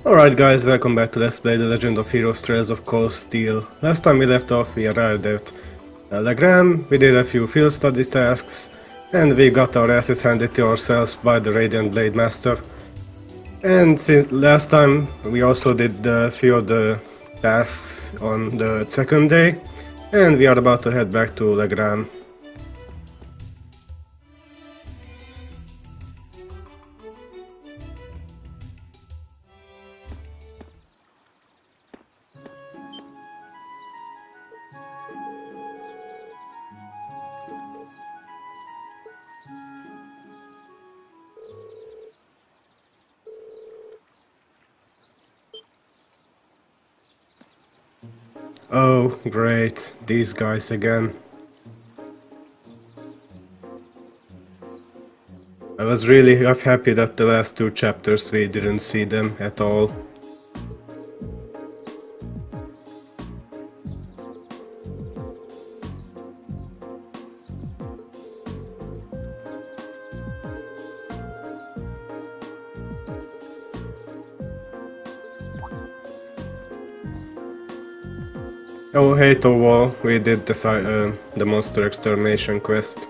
Alright guys, welcome back to Let's Play The Legend of Heroes Trails of Cold Steel. Last time we left off, we arrived at Legram, we did a few field study tasks, and we got our asses handed to ourselves by the Radiant Blade Master. And since last time, we also did a few of the tasks on the second day, and we are about to head back to Legram. Oh, great, these guys again. I was really happy that the last two chapters we didn't see them at all. Oh hey Towal, we did the monster extermination quest.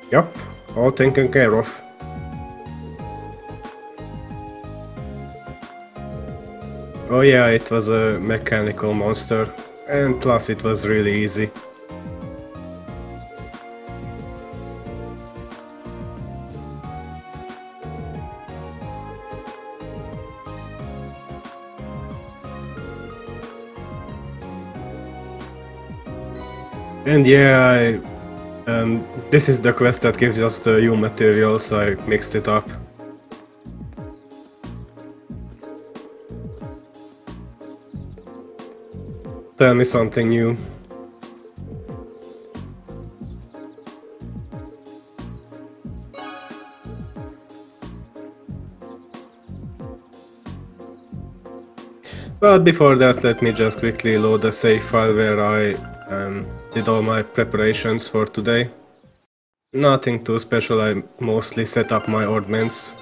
Yup, all taken care of. Oh yeah, it was a mechanical monster, and plus it was really easy. And yeah, this is the quest that gives us the new materials, so I mixed it up. Tell me something new. But before that, let me just quickly load a save file where I did all my preparations for today. Nothing too special, I mostly set up my ordnance.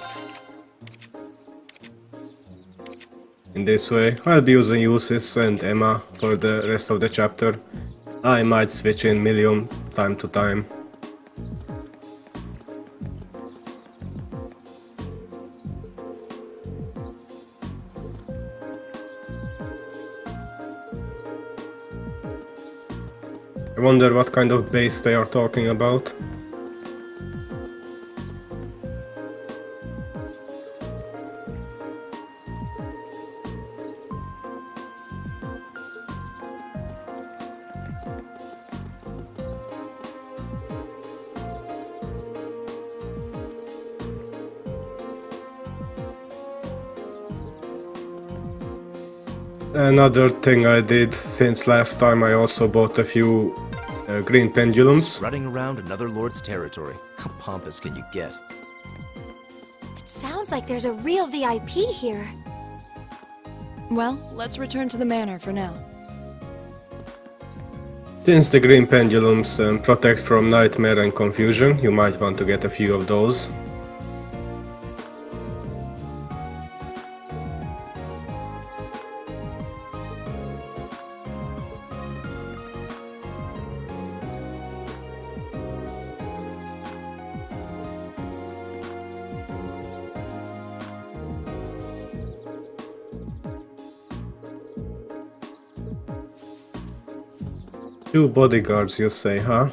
In this way, I'll be using Ulysses and Emma for the rest of the chapter. I might switch in Millium time to time. I wonder what kind of base they are talking about. Another thing I did since last time, I also bought a few green pendulums. Strutting around another lord's territory. How pompous can you get? It sounds like there's a real VIP here. Well, let's return to the manor for now. Since the green pendulums protect from nightmare and confusion, you might want to get a few of those. Two bodyguards, you say, huh?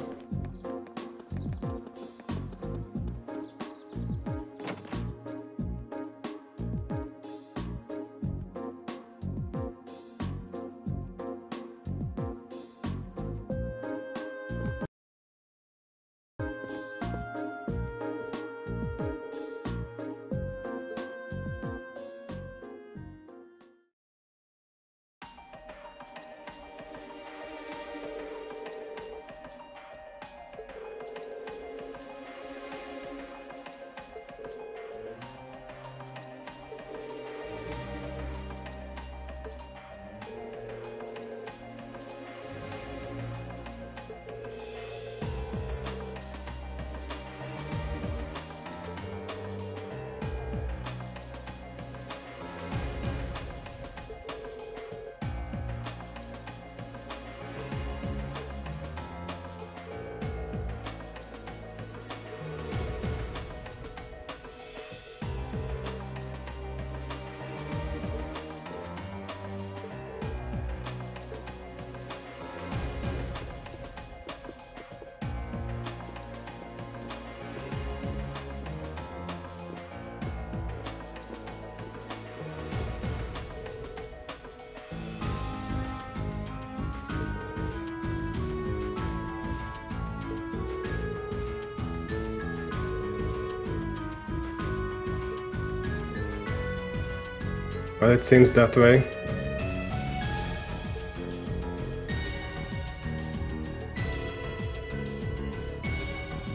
Well, it seems that way.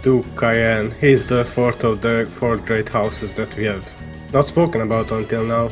Duke Cayenne. He's the fourth of the four great houses that we have not spoken about until now.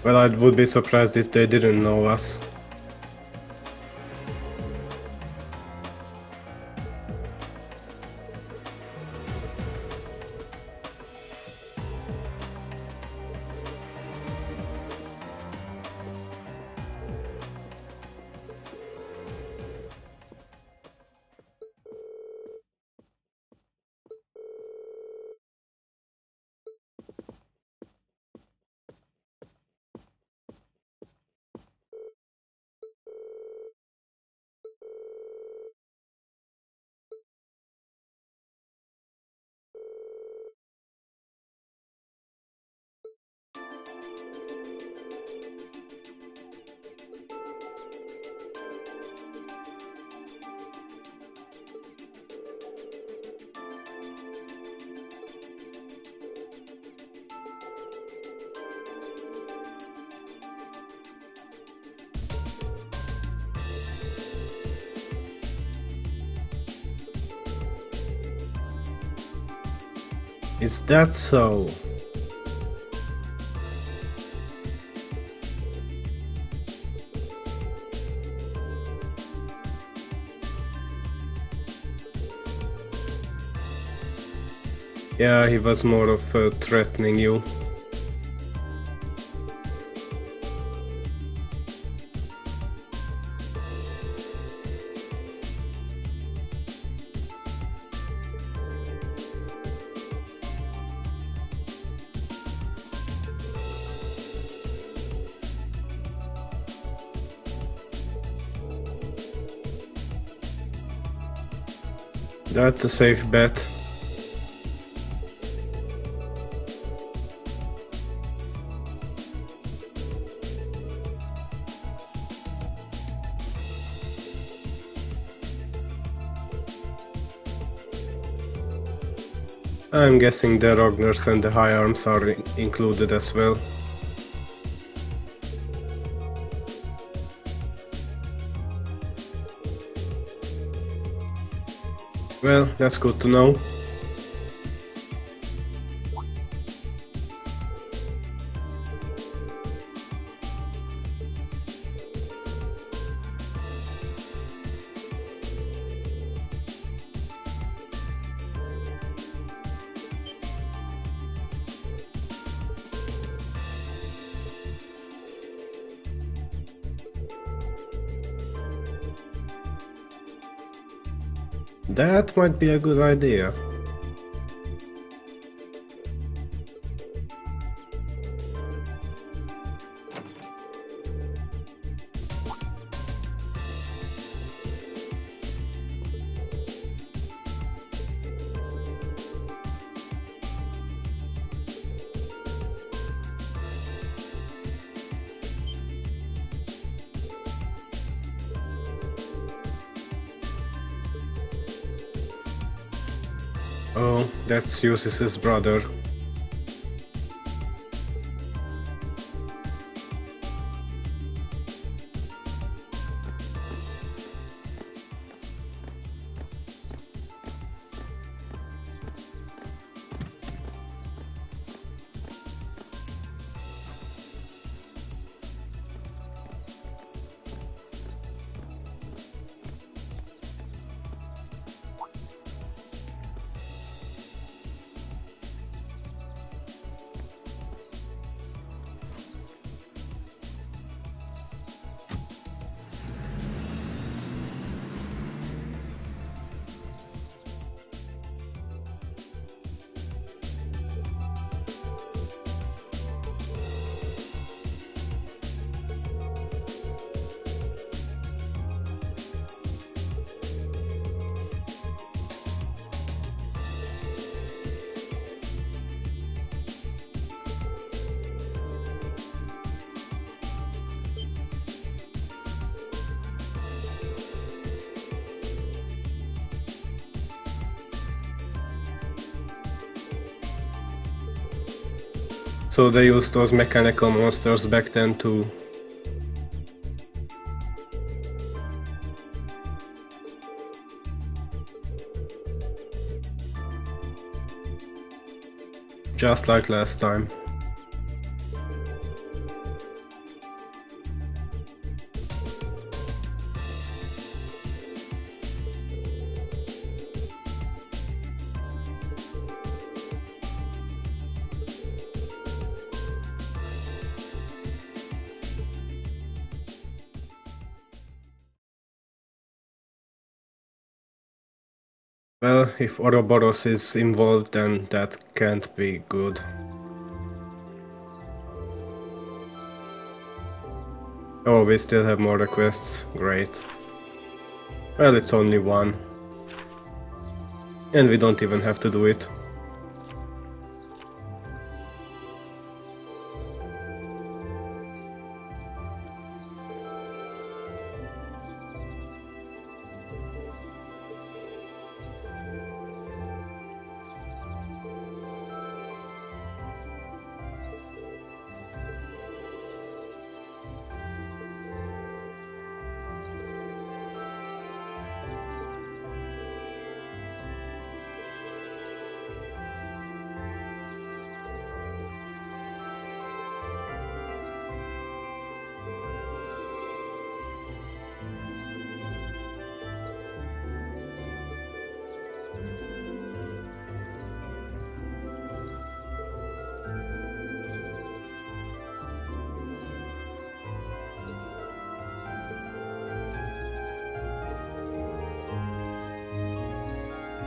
Well, I would be surprised if they didn't know us. Is that so? Yeah, he was more of threatening you. That's a safe bet. I'm guessing the Rogners and the High Arms are included as well. Well, that's good to know. That might be a good idea. Oh, that's Eustace's brother. So they used those mechanical monsters back then too. Just like last time. Well, if Ouroboros is involved, then that can't be good. Oh, we still have more requests. Great. Well, it's only one. And we don't even have to do it.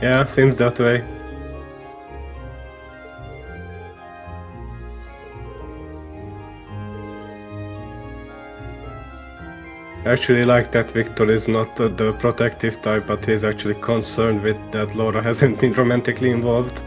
Yeah, seems that way. I actually like that Victor is not the protective type, but he's actually concerned with that Laura hasn't been romantically involved.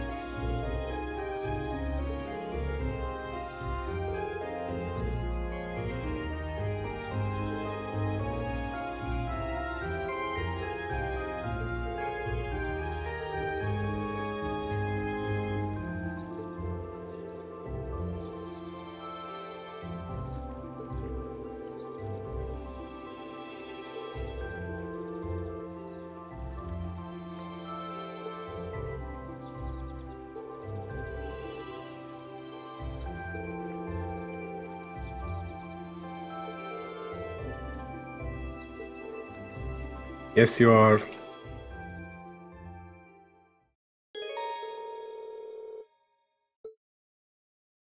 Yes, you are.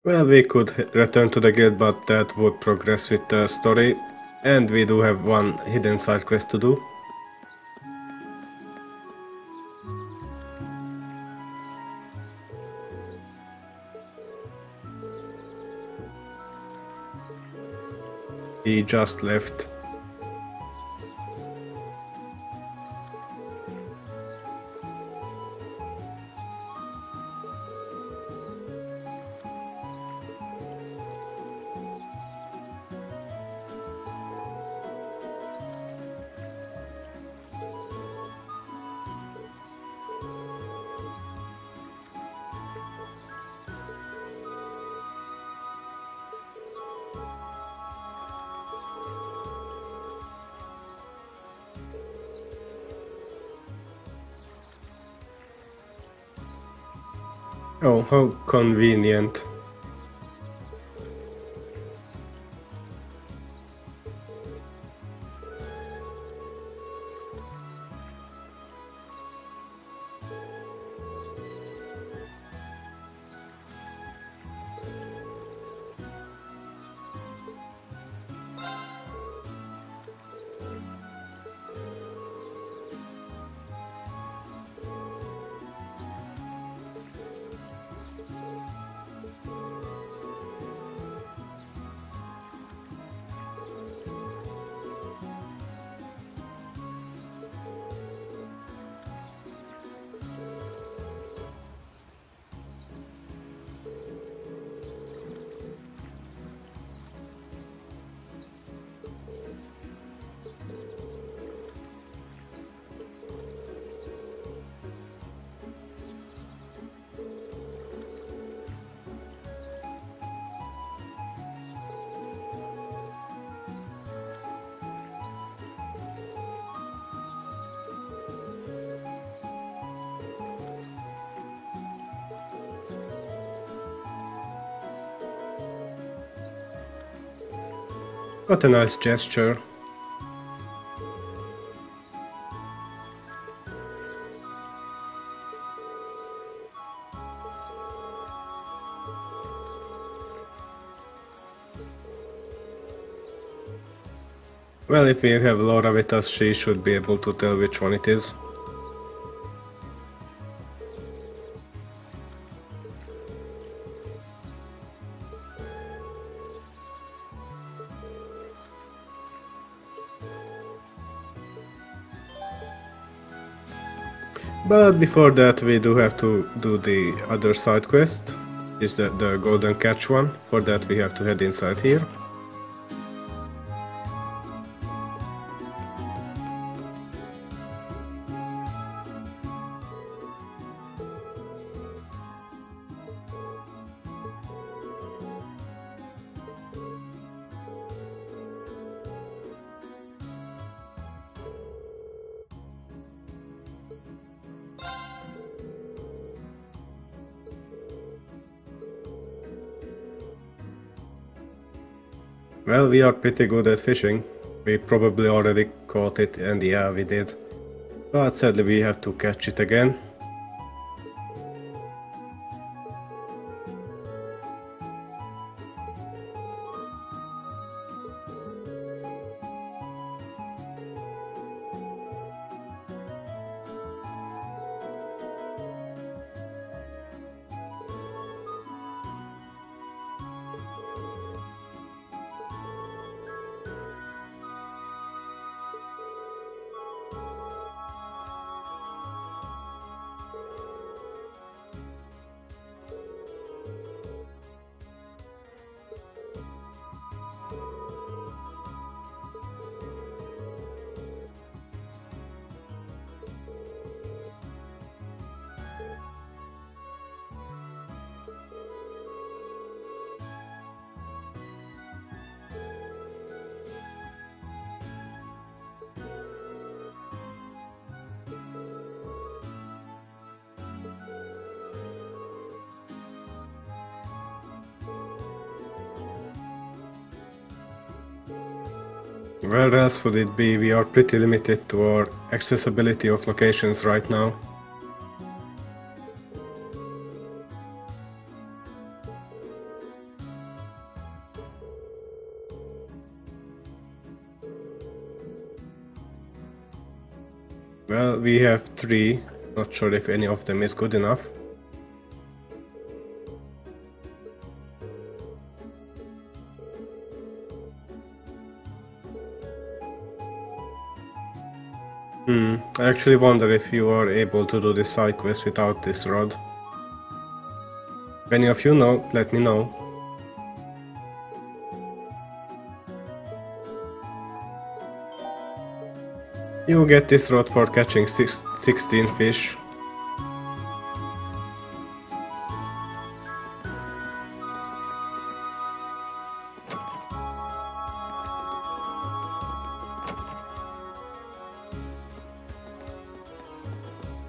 Well, we could return to the guild, but that would progress with the story. And we do have one hidden side quest to do. He just left. Oh, how convenient. What a nice gesture. Well, if we have Laura with us, she should be able to tell which one it is. But before that, we do have to do the other side quest. Is that the golden catch one? For that we have to head inside here. Well, we are pretty good at fishing. We probably already caught it, and yeah, we did. But sadly we have to catch it again. Where else would it be? We are pretty limited to our accessibility of locations right now. Well, we have 3. Not sure if any of them is good enough. I actually wonder if you are able to do this side quest without this rod. If any of you know, let me know. You get this rod for catching 16 fish.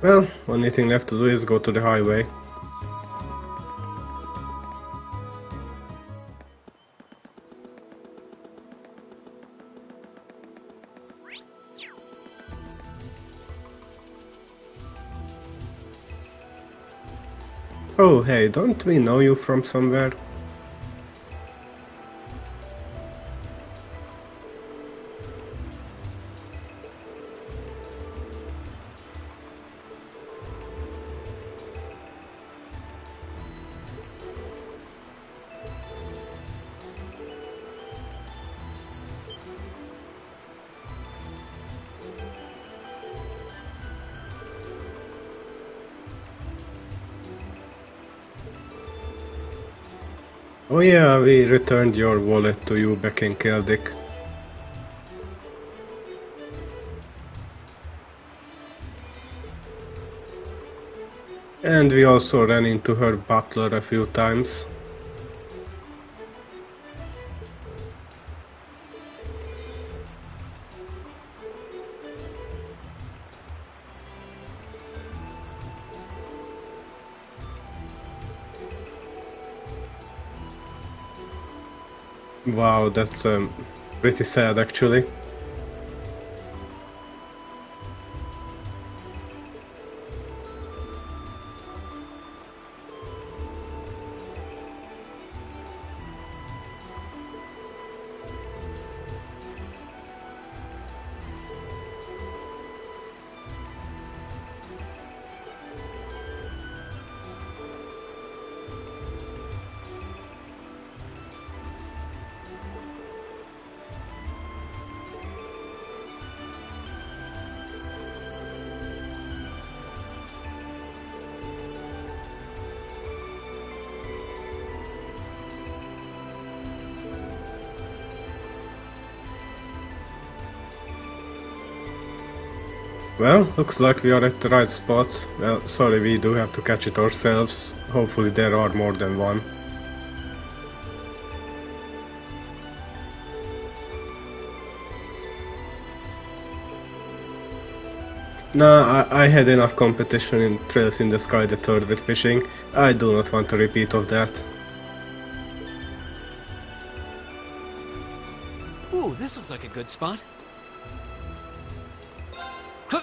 Well, only thing left to do is go to the highway. Oh hey, don't we know you from somewhere? Oh yeah, we returned your wallet to you back in Keldic. And we also ran into her butler a few times. Wow, that's a Pretty sad actually. Well, looks like we are at the right spot. Well, sorry, we do have to catch it ourselves. Hopefully there are more than one. Nah, I had enough competition in Trails in the Sky the Third with fishing. I do not want a repeat of that. Ooh, this looks like a good spot. Huh.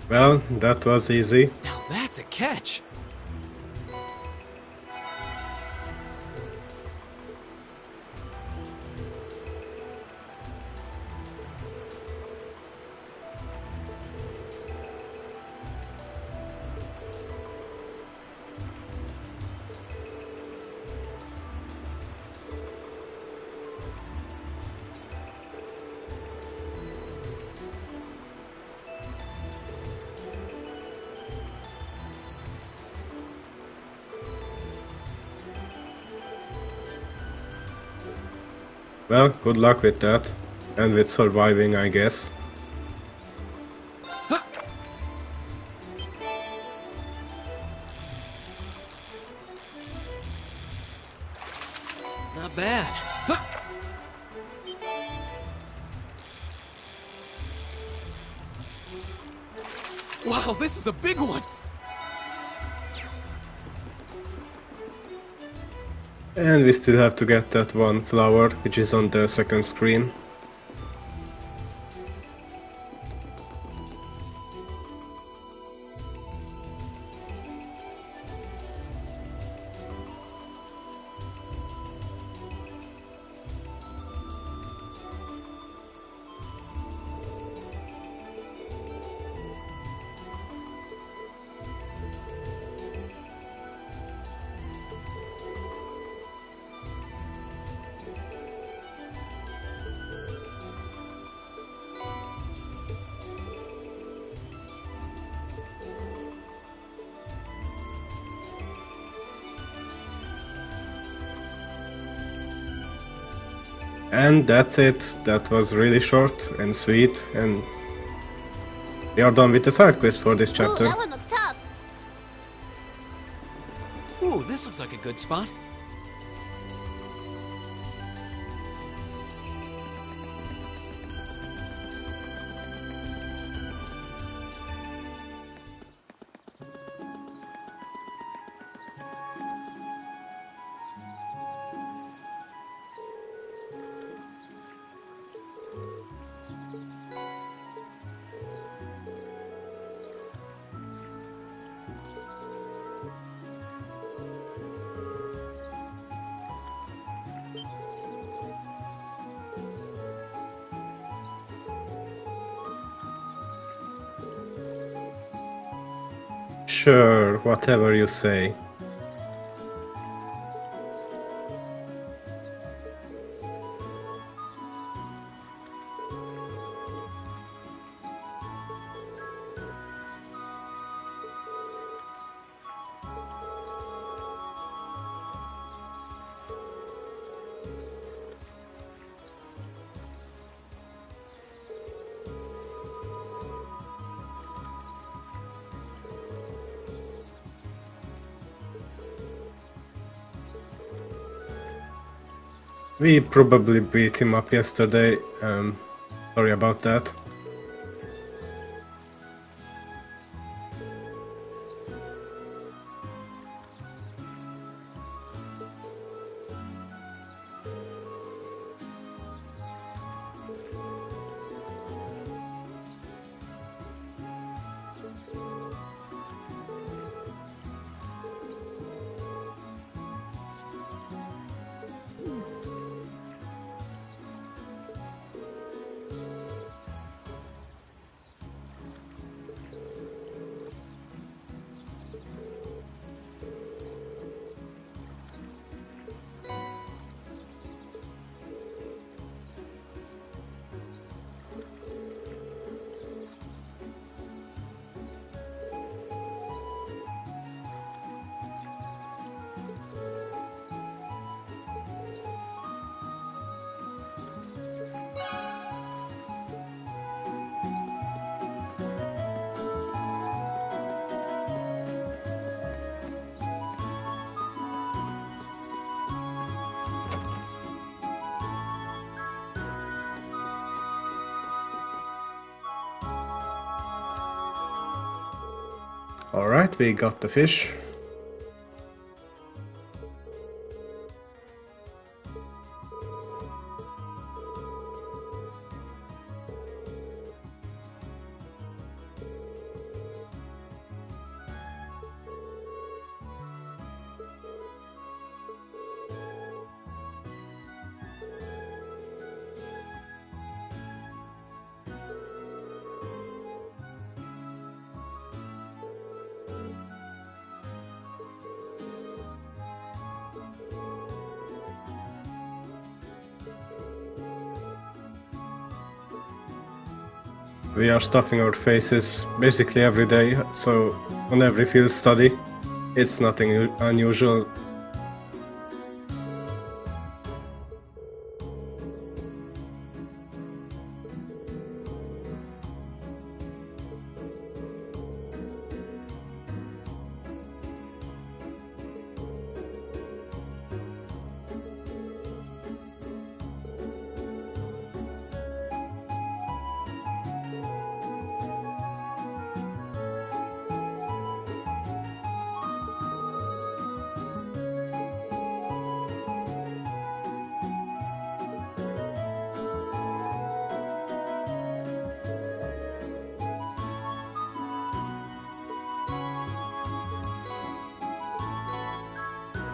Well, that was easy. Now that's a catch. Well, good luck with that. And with surviving, I guess. Not bad. Huh. Wow, this is a big one. And we still have to get that one flower, which is on the second screen. And that's it. That was really short and sweet, and we are done with the side quest for this chapter. Ooh, that one looks tough. Ooh, this looks like a good spot. Sure, whatever you say. We probably beat him up yesterday, sorry about that. Alright, we got the fish. We are stuffing our faces basically every day, so on every field study, it's nothing unusual.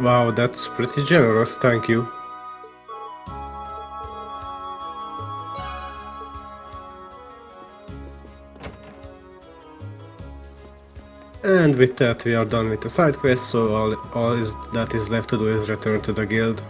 Wow, that's pretty generous, thank you. And with that we are done with the side quest, so all that is left to do is return to the guild.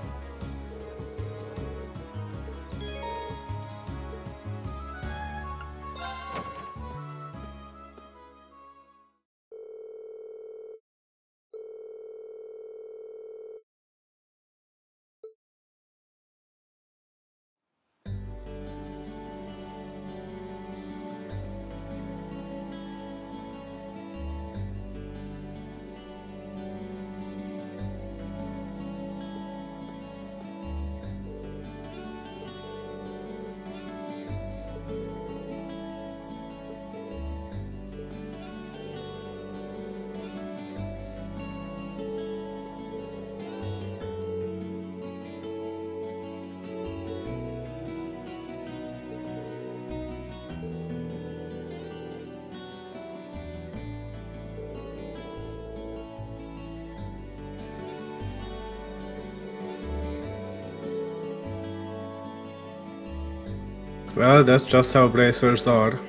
Well, that's just how bracers are.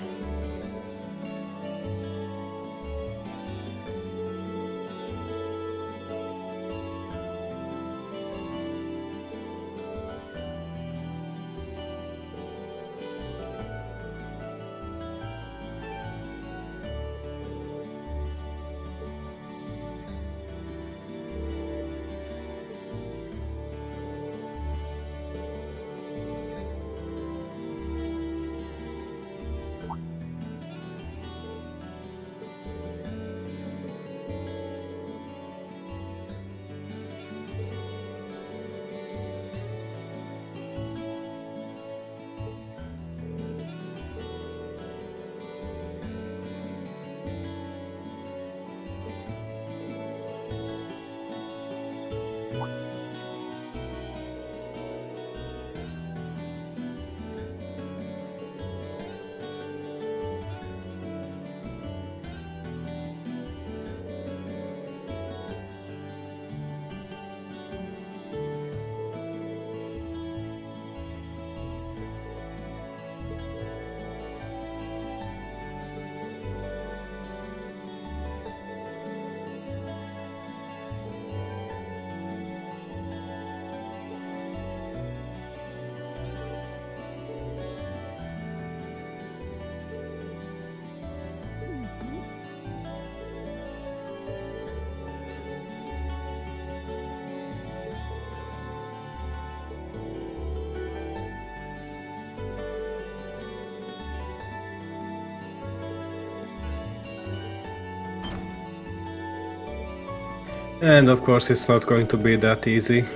And of course it's not going to be that easy.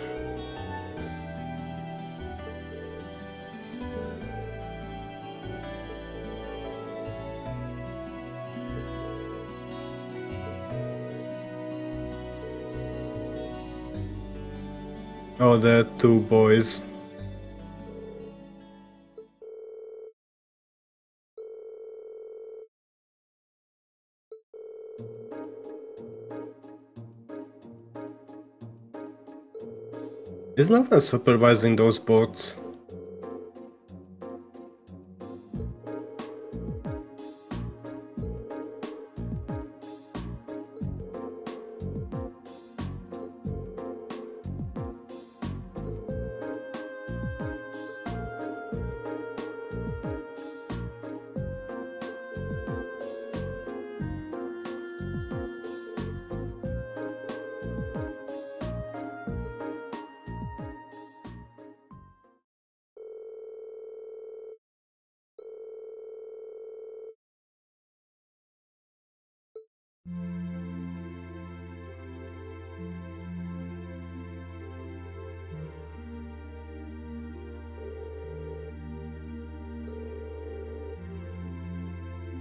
Oh, the two boys. Is no one supervising those boats?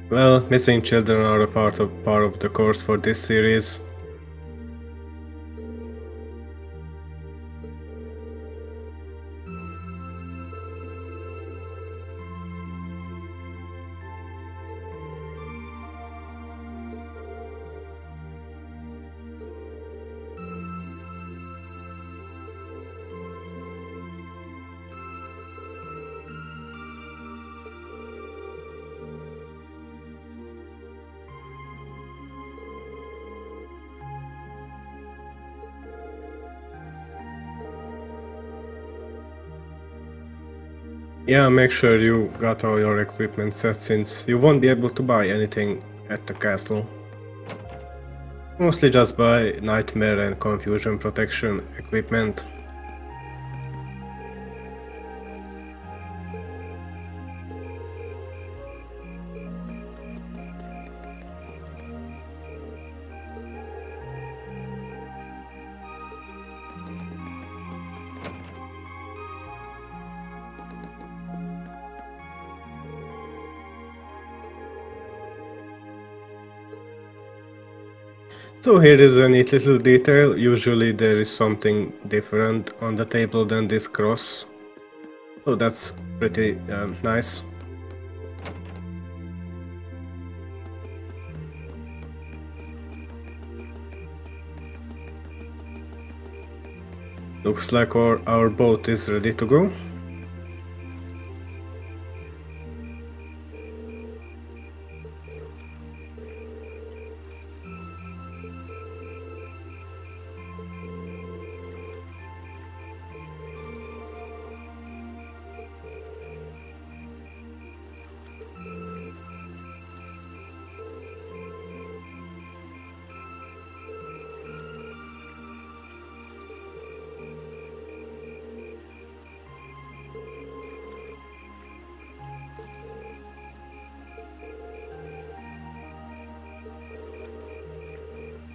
Well, missing children are a part of the course for this series. Yeah, make sure you got all your equipment set since you won't be able to buy anything at the castle. Mostly just buy nightmare and confusion protection equipment. So here is a neat little detail. Usually there is something different on the table than this cross. So that's pretty nice. Looks like our boat is ready to go.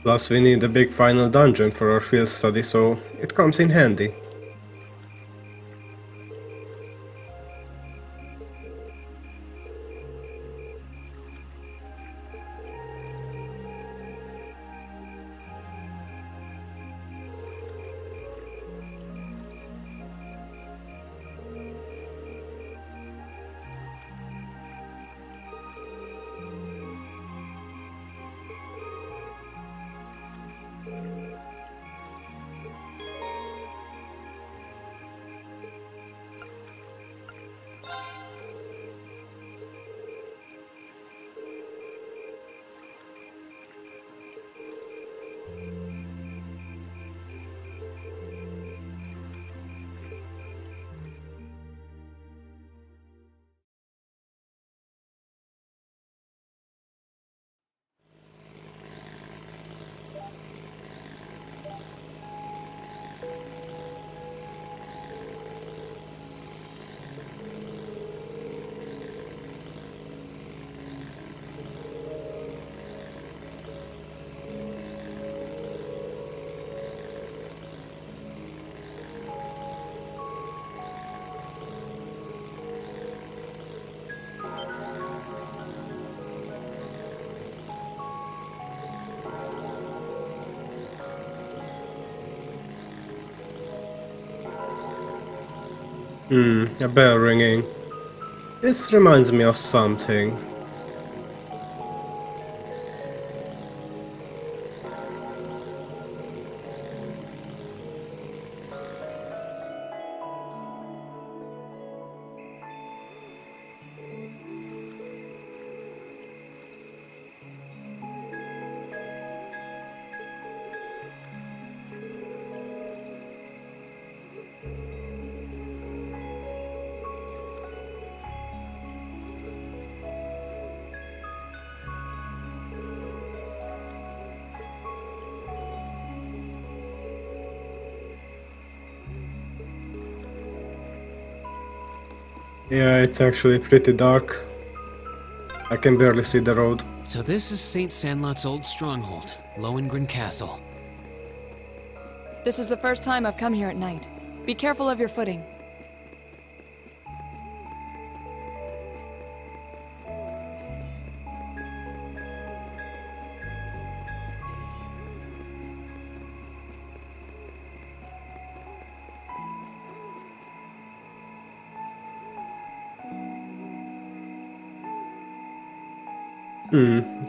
Plus we need a big final dungeon for our field study, so it comes in handy. A bell ringing. This reminds me of something. Yeah, it's actually pretty dark. I can barely see the road. So this is St. Sandlot's old stronghold, Lohengrin Castle. This is the first time I've come here at night. Be careful of your footing.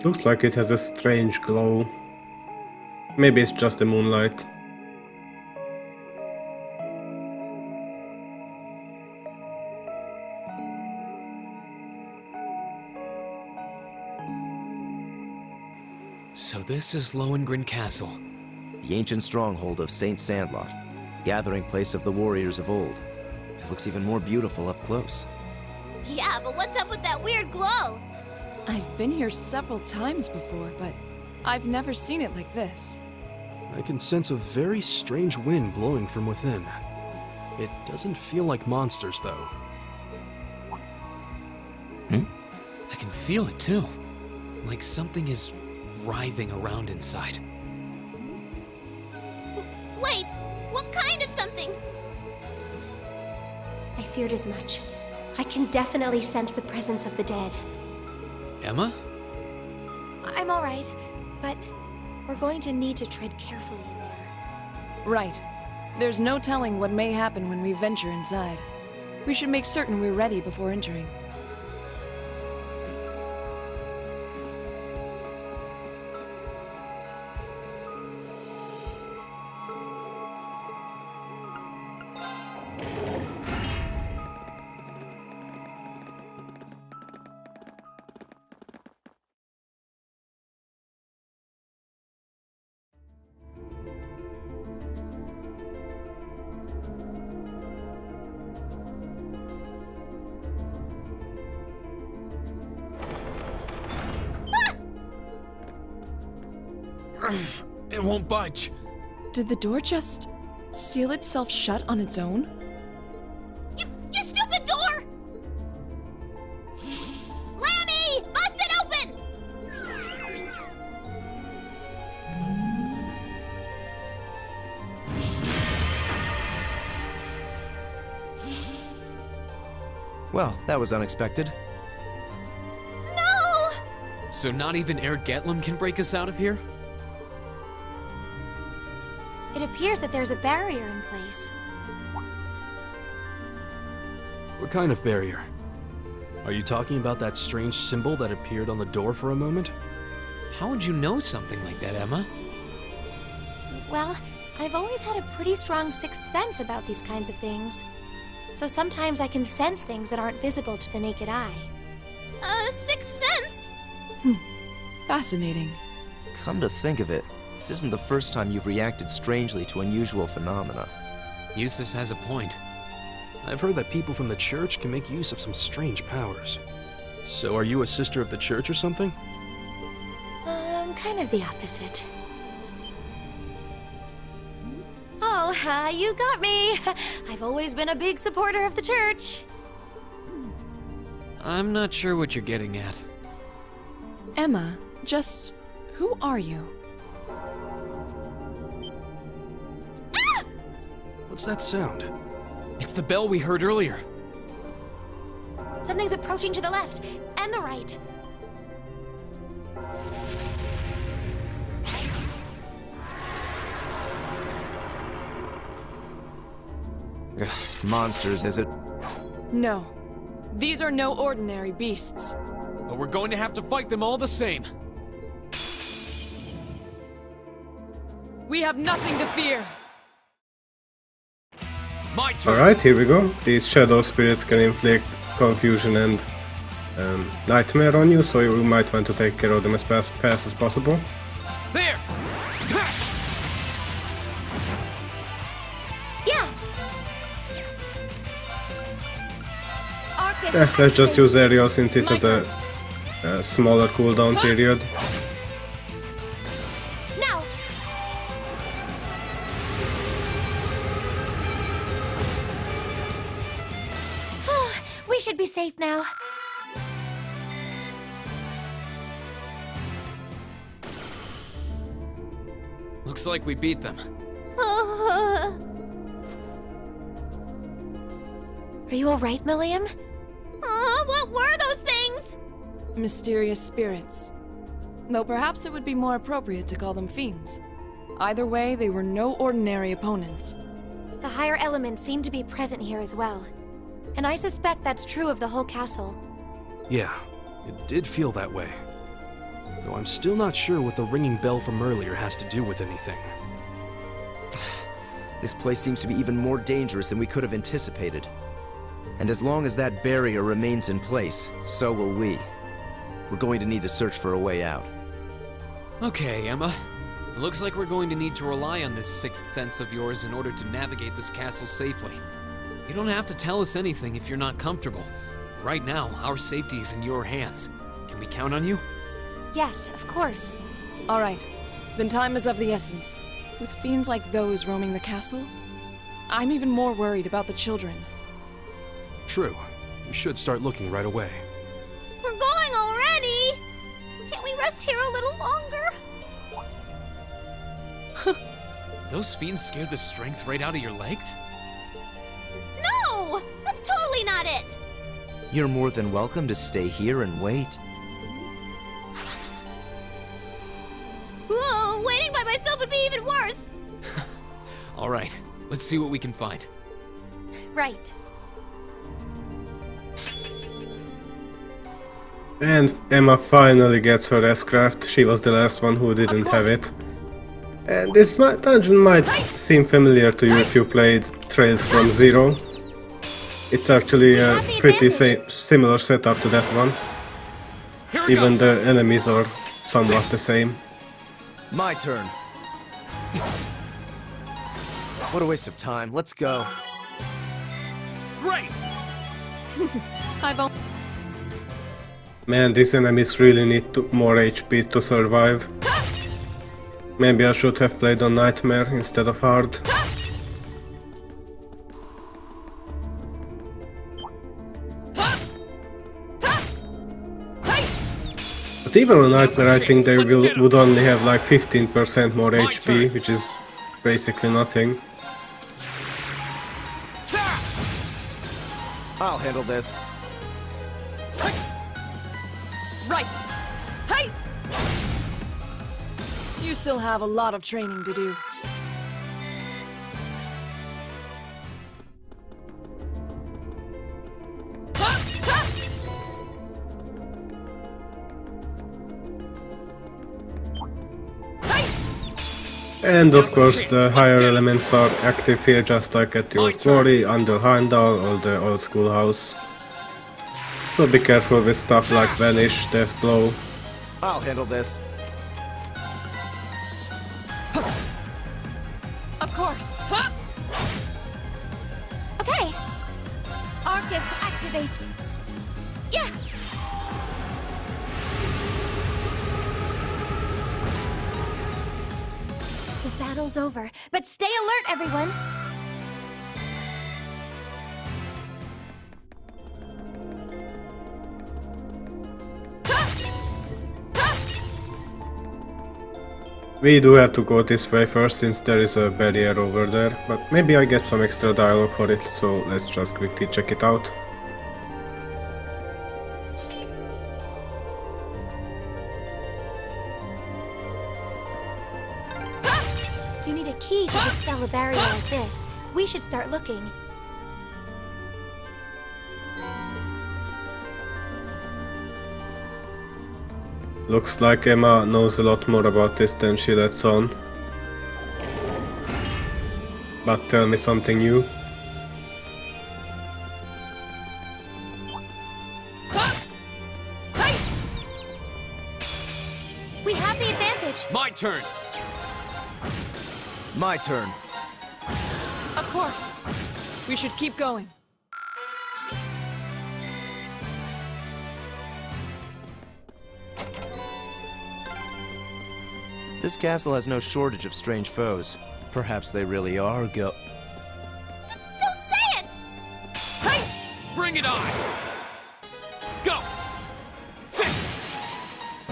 Looks like it has a strange glow. Maybe it's just the moonlight. So this is Lohengrin Castle. The ancient stronghold of St. Sandlot, gathering place of the warriors of old. It looks even more beautiful up close. Yeah, but what's up with that weird glow? I've been here several times before, but I've never seen it like this. I can sense a very strange wind blowing from within. It doesn't feel like monsters, though. I can feel it too. Like something is writhing around inside. Wait, what kind of something? I feared as much. I can definitely sense the presence of the dead. Emma? I'm alright, but we're going to need to tread carefully in there. Right. There's no telling what may happen when we venture inside. We should make certain we're ready before entering. It won't budge. Did the door just seal itself shut on its own? You stupid door! Lammy! Bust it open! Well, that was unexpected. No! So not even Air Getlum can break us out of here? It appears that there's a barrier in place. What kind of barrier? Are you talking about that strange symbol that appeared on the door for a moment? How would you know something like that, Emma? Well, I've always had a pretty strong sixth sense about these kinds of things. So sometimes I can sense things that aren't visible to the naked eye. Sixth sense? Fascinating. Come to think of it, this isn't the first time you've reacted strangely to unusual phenomena. Eustace has a point. I've heard that people from the church can make use of some strange powers. So are you a sister of the church or something? Kind of the opposite. Oh, you got me. I've always been a big supporter of the church. I'm not sure what you're getting at. Emma, just who are you? What's that sound? It's the bell we heard earlier. Something's approaching to the left and the right. Monsters, is it? No. These are no ordinary beasts. But we're going to have to fight them all the same. We have nothing to fear. My turn. Alright, here we go. These shadow spirits can inflict confusion and nightmare on you, so you might want to take care of them as fast as possible. There! Yeah. Arcus, Yeah, let's just activate. use Ariel since it has a smaller cooldown period. Now. We should be safe now. Looks like we beat them. Are you alright, Milliam? What were those things? Mysterious spirits. Though perhaps it would be more appropriate to call them fiends. Either way, they were no ordinary opponents. The higher elements seem to be present here as well. And I suspect that's true of the whole castle. Yeah, it did feel that way. Though I'm still not sure what the ringing bell from earlier has to do with anything. This place seems to be even more dangerous than we could have anticipated. And as long as that barrier remains in place, so will we. We're going to need to search for a way out. Okay, Emma. It looks like we're going to need to rely on this sixth sense of yours in order to navigate this castle safely. You don't have to tell us anything if you're not comfortable. Right now, our safety is in your hands. Can we count on you? Yes, of course. Alright, then time is of the essence. With fiends like those roaming the castle, I'm even more worried about the children. True. We should start looking right away. We're going already! Can't we rest here a little longer? Those fiends scared the strength right out of your legs? No! That's totally not it! You're more than welcome to stay here and wait. Whoa, waiting by myself would be even worse! Alright, let's see what we can find. Right. And Emma finally gets her S-Craft. She was the last one who didn't have it. And this dungeon might seem familiar to you if you played Trails from Zero. It's actually a pretty similar setup to that one. Here we Even go. the enemies are somewhat the same. My turn. What a waste of time. Let's go. Great! I've only Man, these enemies really need more HP to survive. Maybe I should have played on Nightmare instead of Hard. But even on Nightmare I think they would only have like 15% more HP, which is basically nothing. I'll handle this. Right! Hey! You still have a lot of training to do. And of course the higher elements are active here just like at the Old Quarry, under Heimdall or the Old Schoolhouse. So be careful with stuff like Vanish, Death Blow. I'll handle this. Of course. Okay. Arcus activating. Yeah! The battle's over, but stay alert, everyone! We do have to go this way first since there is a barrier over there, but maybe I get some extra dialogue for it, so let's just quickly check it out. You need a key to dispel a barrier like this. We should start looking. Looks like Emma knows a lot more about this than she lets on. But tell me something new. We have the advantage. My turn! My turn. Of course. We should keep going. This castle has no shortage of strange foes. Perhaps they really are Don't say it! Hey! Bring it on! Go! Sit!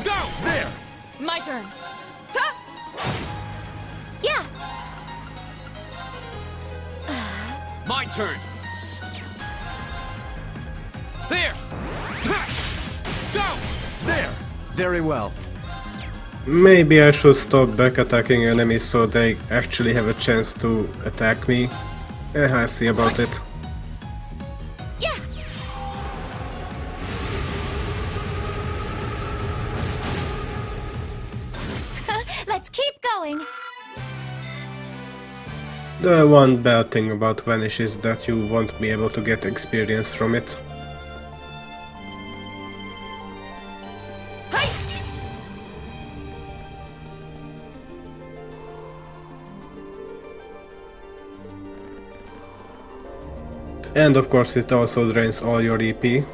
Go! There! My turn. Ta! Yeah. My turn! There! Go! There! Very well. Maybe I should stop back attacking enemies so they actually have a chance to attack me. I'll see about it. Yeah. Let's keep going. The one bad thing about Vanish is that you won't be able to get experience from it. And of course it also drains all your EP.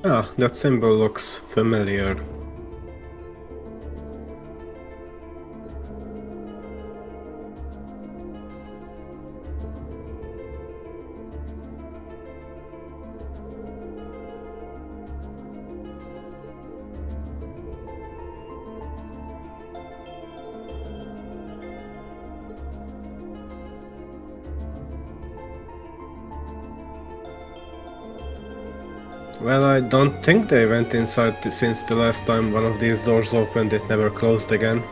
Ah, that symbol looks familiar. Well, I don't think they went inside since the last time one of these doors opened, it never closed again.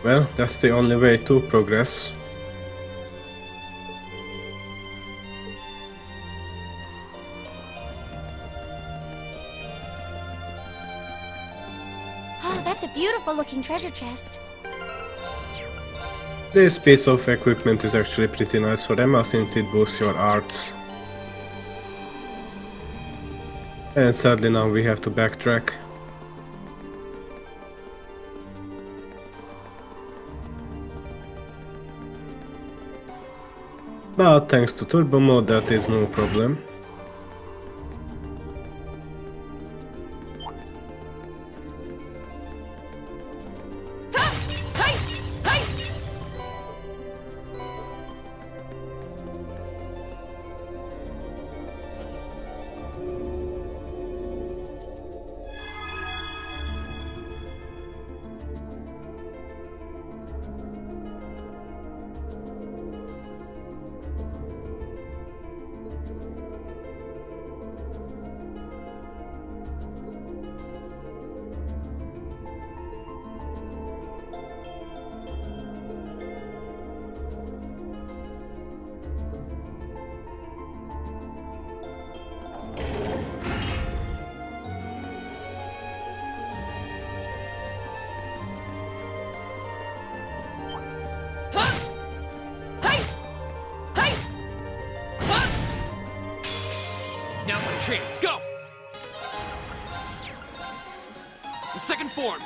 Well, that's the only way to progress. Oh, that's a beautiful looking treasure chest. This piece of equipment is actually pretty nice for Emma since it boosts your arts. And sadly now we have to backtrack. But thanks to turbo mode that is no problem. Now's our chance. Go! The second form.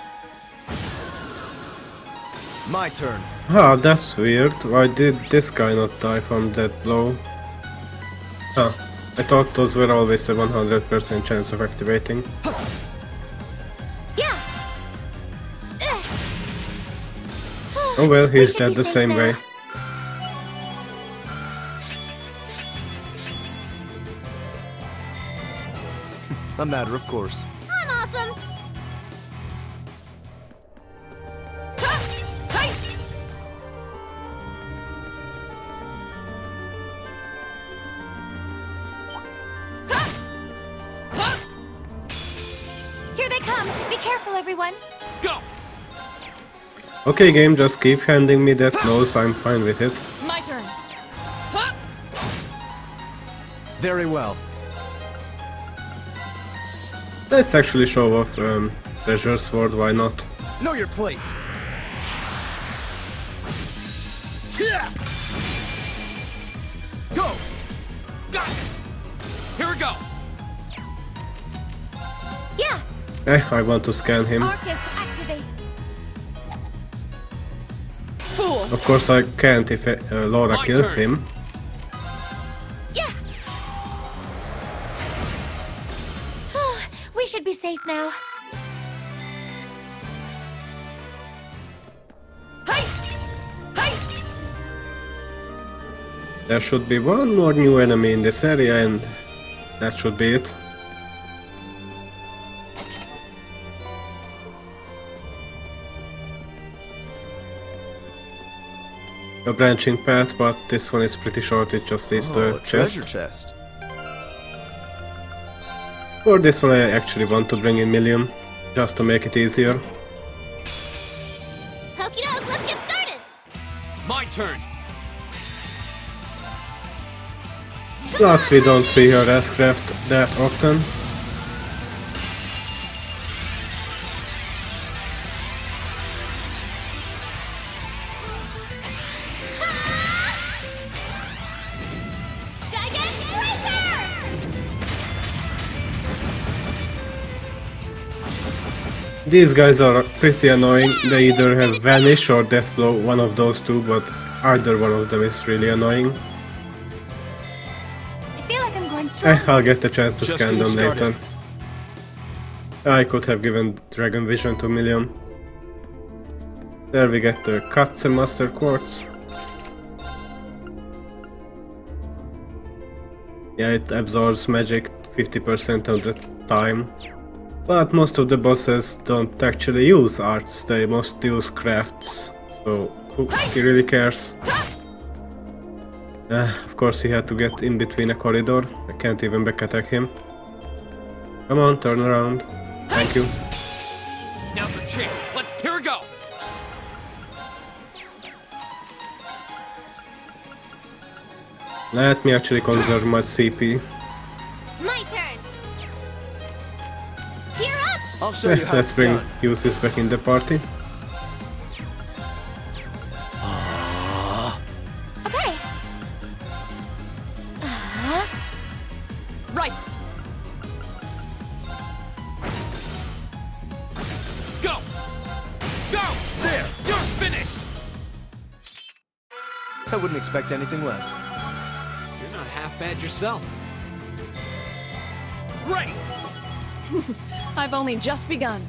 My turn. Ah, that's weird. Why did this guy not die from that blow? Huh. I thought those were always a 100% chance of activating. Yeah. Oh well, We he's should dead be the safe same now. way. A matter of course. I'm awesome. Here they come. Be careful, everyone. Go! Okay game, just keep handing me that nose, I'm fine with it. My turn. Very well. Let's actually show off Treasure Sword, why not? Know your place. Go! Got it! Here we go! Yeah. I want to scan him. Arcus, activate. Fool! Of course I can't if Laura My kills turn. him. Yeah. We should be safe now. There should be one more new enemy in this area and that should be it. A branching path, but this one is pretty short, it just leads to Oh, a a treasure chest. chest. For this one I actually want to bring in Millium, just to make it easier. Okie doke, let's get started. My turn! Plus we don't see her as craft that often. These guys are pretty annoying, they either have Vanish or Death Blow, one of those two, but either one of them is really annoying. I feel like I'm going strong. I'll get the chance to Just scan them getting later. I could have given Dragon Vision to Millium. There we get the Katze Master Quartz. Yeah, it absorbs magic 50% of the time. But most of the bosses don't actually use arts, they mostly use crafts. So who really cares? Of course he had to get in between a corridor. I can't even back attack him. Come on, turn around. Thank you. Now's our chance! Here we go! Let me actually conserve my CP. My turn. You're up. I'll show you how Let's it's bring done. Usis back in the party. Okay. Right! Go! Go! There! You're finished! I wouldn't expect anything less. You're not half bad yourself. Great! I've only just begun.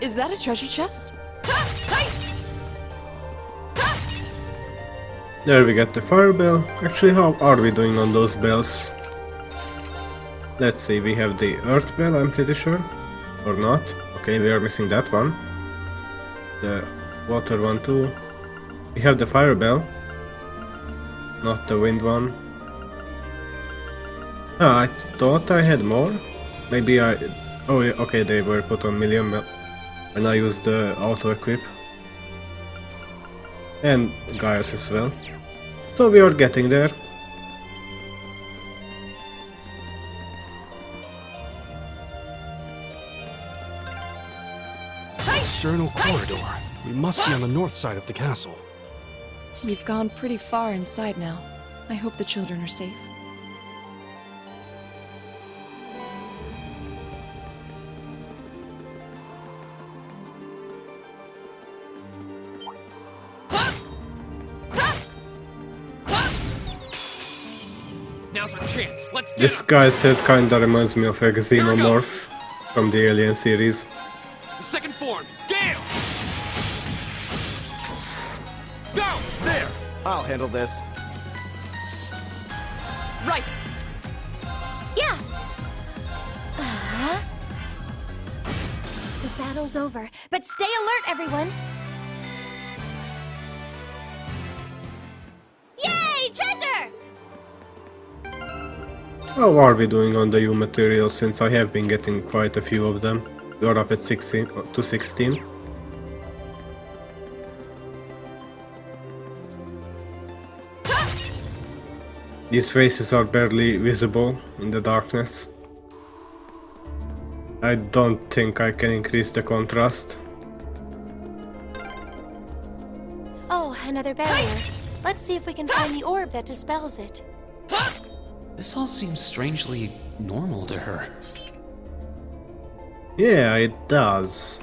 Is that a treasure chest? There we get the fire bell. Actually, how are we doing on those bells? Let's see, we have the earth bell, I'm pretty sure. Or not. Okay, we are missing that one. The water one too. We have the fire bell. Not the wind one. Ah, I thought I had more. Maybe I... Oh, yeah, okay, they were put on Millium bell. And I used the auto-equip. And Gaius as well. So we are getting there. External corridor. We must be on the north side of the castle. We've gone pretty far inside now. I hope the children are safe. Now's our chance. Let's get This him. guy's head kinda reminds me of a Xenomorph from the Alien series. Second form. Gale. Go there. I'll handle this. Right! Yeah! The battle's over, but stay alert, everyone! Yay! Treasure! How are we doing on the U materials, since I have been getting quite a few of them? We're up at 16 to 16. These faces are barely visible in the darkness. I don't think I can increase the contrast. Oh, another barrier. Let's see if we can find the orb that dispels it. This all seems strangely normal to her. Yeah, it does.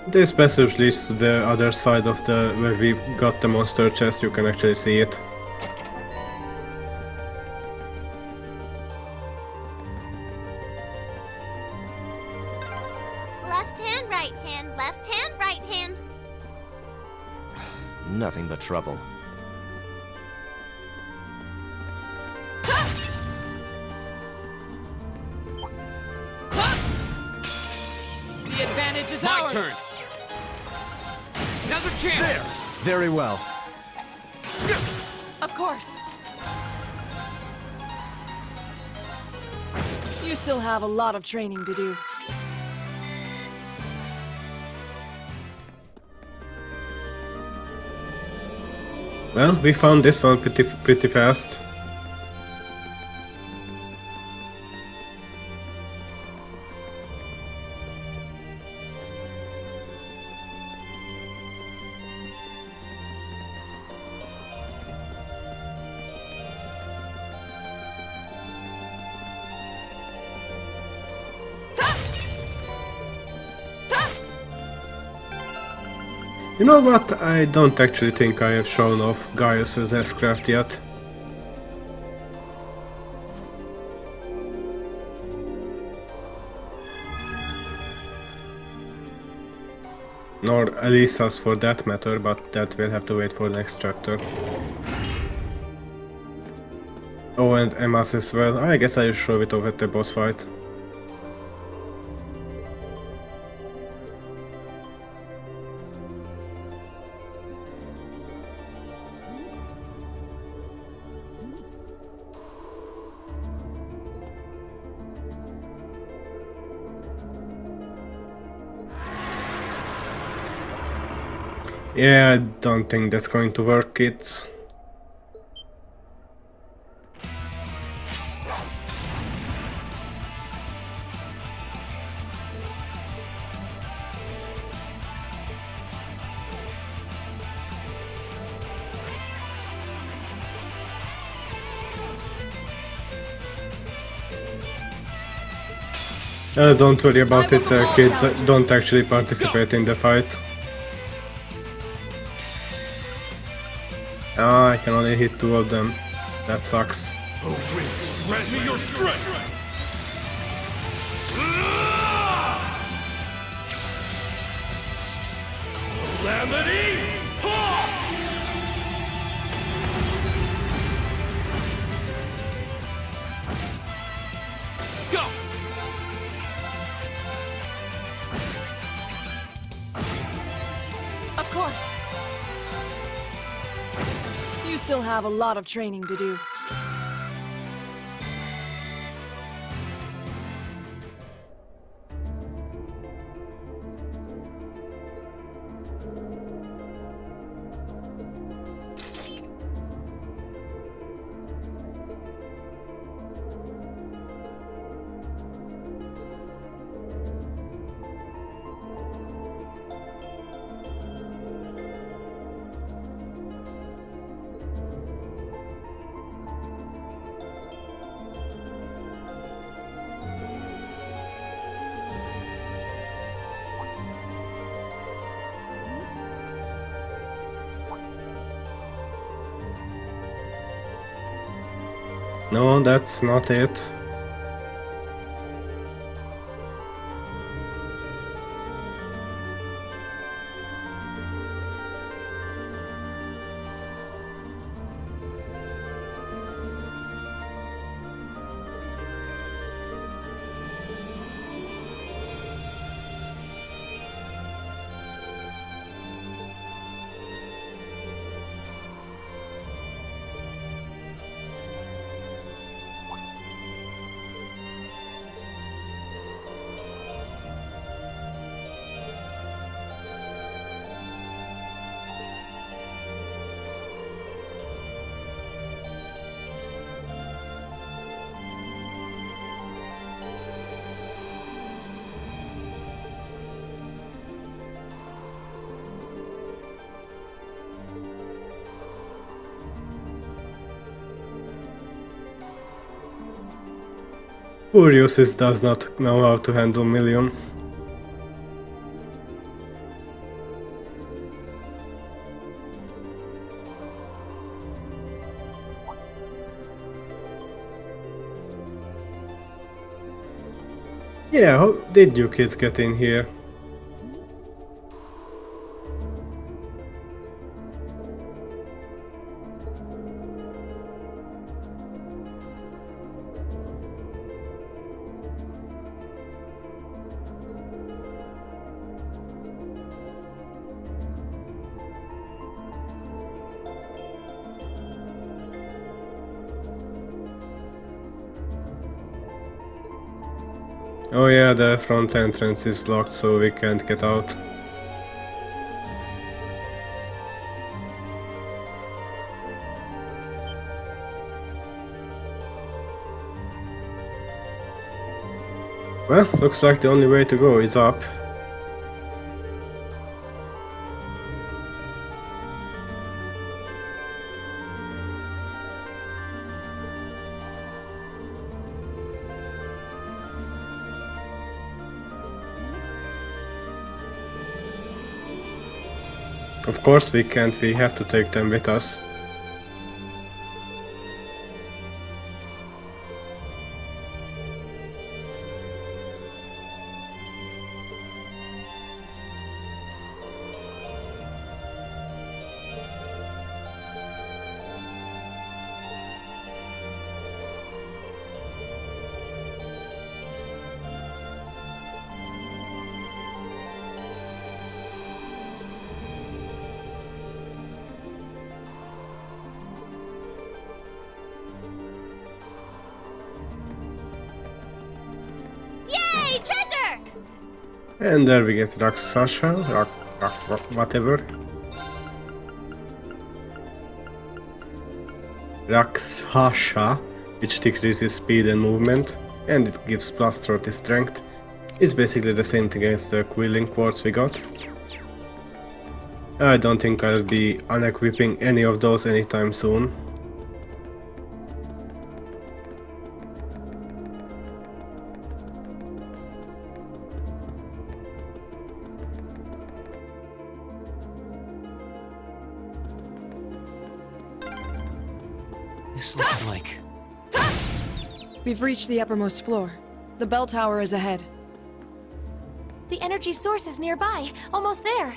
This passage leads to the other side of the where we got the monster chest. You can actually see it. Left hand, right hand, left hand, right hand. Nothing but trouble. The advantage is My ours! turn. Now's our chance. There. Very well. Of course! You still have a lot of training to do. Well, we found this one pretty fast. You know what? I don't actually think I have shown off Gaius's S-Craft yet. Nor Elisa's for that matter, but that will have to wait for the next chapter. Oh, and Emma's as well. I guess I'll show it off at the boss fight. Yeah, I don't think that's going to work, kids. Don't worry about it, kids. Don't actually participate in the fight. Ah, I can only hit 2 of them. That sucks. Oh, winds, grant me your strength! Calamity! Go. Of course! You still have a lot of training to do. No, that's not it. Uriosis does not know how to handle Million. Yeah, how did you kids get in here? Oh yeah, the front entrance is locked, so we can't get out. Well, looks like the only way to go is up. Of course we can't, we have to take them with us. And there we get Rakshasha, whatever. Rakshasha, which decreases speed and movement, and it gives plus 30 strength. It's basically the same thing as the Quilling Quartz we got. I don't think I'll be unequipping any of those anytime soon. This looks like... We've reached the uppermost floor. The bell tower is ahead. The energy source is nearby, almost there.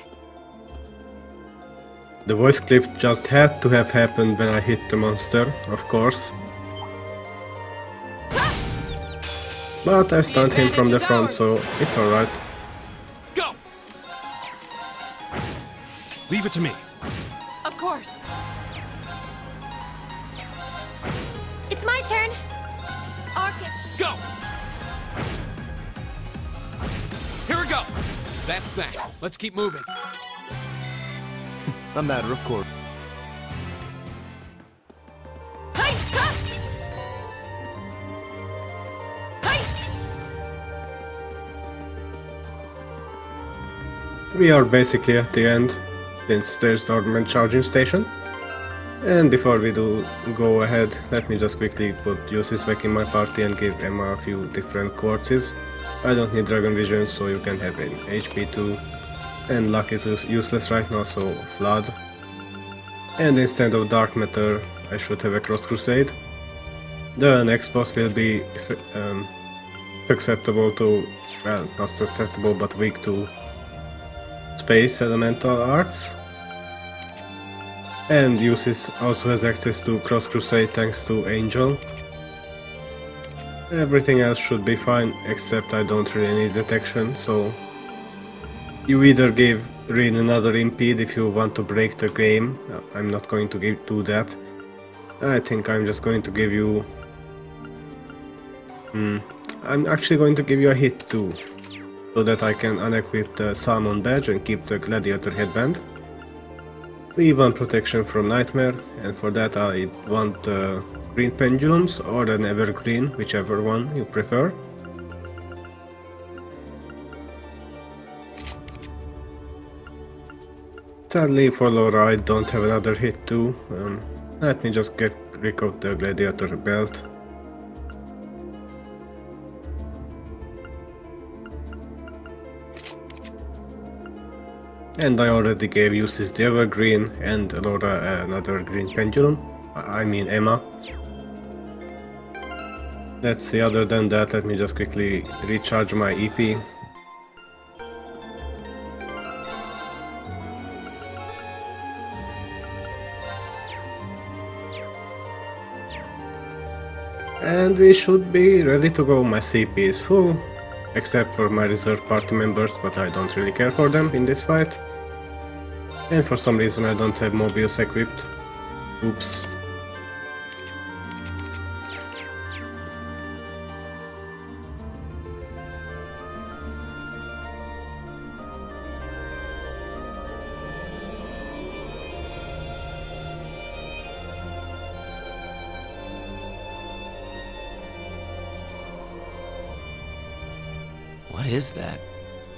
The voice clip just had to have happened when I hit the monster, of course. But I stunned him from the front, so it's alright. Go! Leave it to me. Of course. It's my turn. Go! Here we go! That's that. Let's keep moving. A matter of course. We are basically at the end, since there's the Dormant charging station. And before we do go ahead, let me just quickly put Ulysses back in my party and give Emma a few different quartzes. I don't need Dragon Vision, so you can have an HP too. And Luck is useless right now, so Flood. And instead of Dark Matter, I should have a Cross Crusade. The next boss will be susceptible to, well, not susceptible but weak to space elemental arts. And also has access to Cross Crusade thanks to Angel. Everything else should be fine, except I don't really need detection, so you either give Rin another impede if you want to break the game. I'm not going to do that. I think I'm just going to give you... I'm actually going to give you a hit too, so that I can unequip the Salmon badge and keep the Gladiator headband. We want protection from Nightmare, and for that I want green pendulums or an evergreen, whichever one you prefer. Sadly for Laura I don't have another hit too. Let me just get rid of the Gladiator belt. And I already gave Eustace the evergreen and Laura another green pendulum. I mean Emma. Let's see, other than that, let me just quickly recharge my EP. And we should be ready to go. My CP is full, except for my reserve party members, but I don't really care for them in this fight. And for some reason I don't have Mobius equipped. Oops. What is that?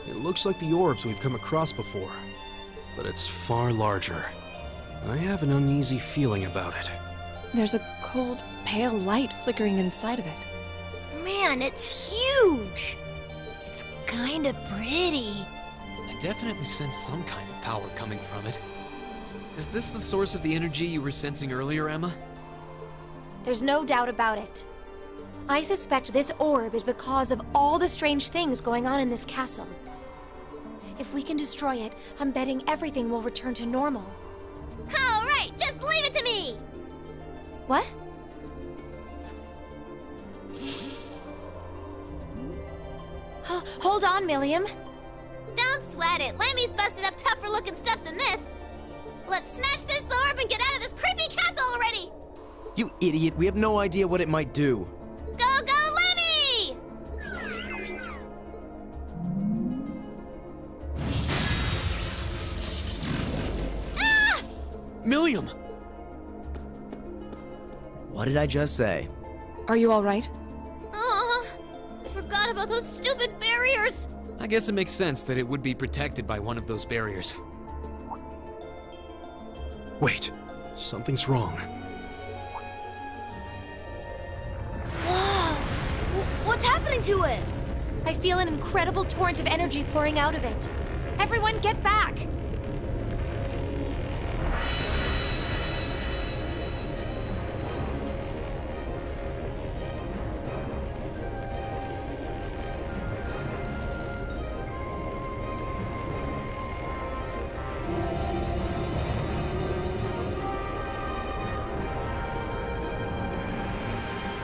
It looks like the orbs we've come across before, but it's far larger. I have an uneasy feeling about it. There's a cold, pale light flickering inside of it. Man, it's huge! It's kinda pretty. I definitely sense some kind of power coming from it. Is this the source of the energy you were sensing earlier, Emma? There's no doubt about it. I suspect this orb is the cause of all the strange things going on in this castle. If we can destroy it, I'm betting everything will return to normal. All right, just leave it to me! What? Hold on, Milliam. Don't sweat it. Lemmy's busted up tougher looking stuff than this. Let's smash this orb and get out of this creepy castle already! You idiot, we have no idea what it might do. Go, go, Lemmy! Ah! Milliam! What did I just say? Are you all right? I forgot about those stupid barriers. I guess it makes sense that it would be protected by one of those barriers. Wait, something's wrong. What's happening to it? I feel an incredible torrent of energy pouring out of it. Everyone get back!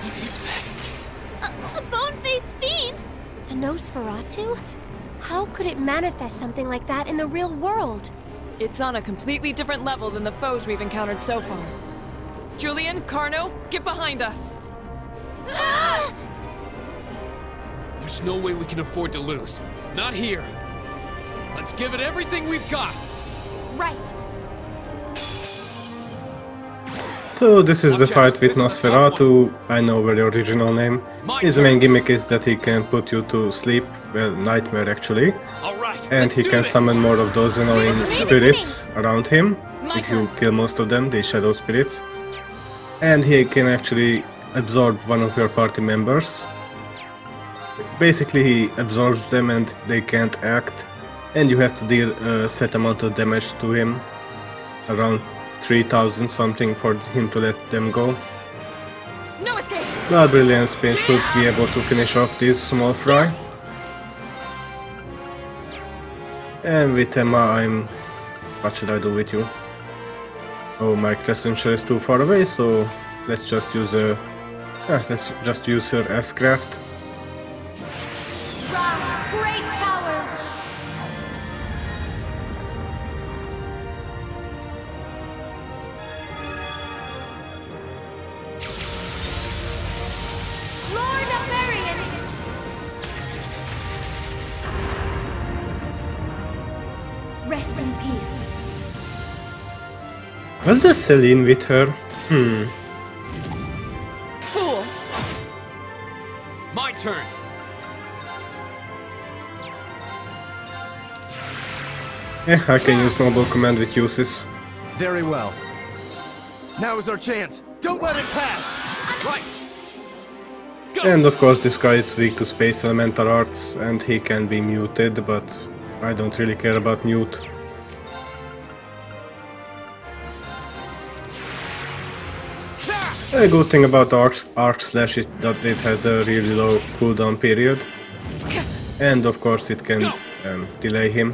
What is that? A bone-faced fiend? A Nosferatu? How could it manifest something like that in the real world? It's on a completely different level than the foes we've encountered so far. Julian, Carno, get behind us! Ah! There's no way we can afford to lose. Not here. Let's give it everything we've got. Right. So this is the Watch out, fight with this is a tough Nosferatu. I know the original name. His main gimmick is that he can put you to sleep, well, nightmare actually. All right, And let's he do can this. summon more of those annoying spirits around him. My If you turn. kill most of them, the shadow spirits. And he can actually absorb one of your party members. Basically he absorbs them and they can't act. And you have to deal a set amount of damage to him. Around 3000 something for him to let them go. No escape! Blood Brilliant Spin should be able to finish off this small fry. And with Emma, what should I do with you? Oh, my Crescent Shell is too far away, so let's just use her S-Craft. Rise, great towers! Lord of Marion! Rest in peace. Was the Celine with her? Fool! My turn! Yeah, I can use Noble Command with uses. Very well. Now is our chance. Don't let it pass! Right! And of course this guy is weak to Space Elemental Arts and he can be muted, but I don't really care about mute. A good thing about Arc Slash is that it has a really low cooldown period. And of course it can delay him.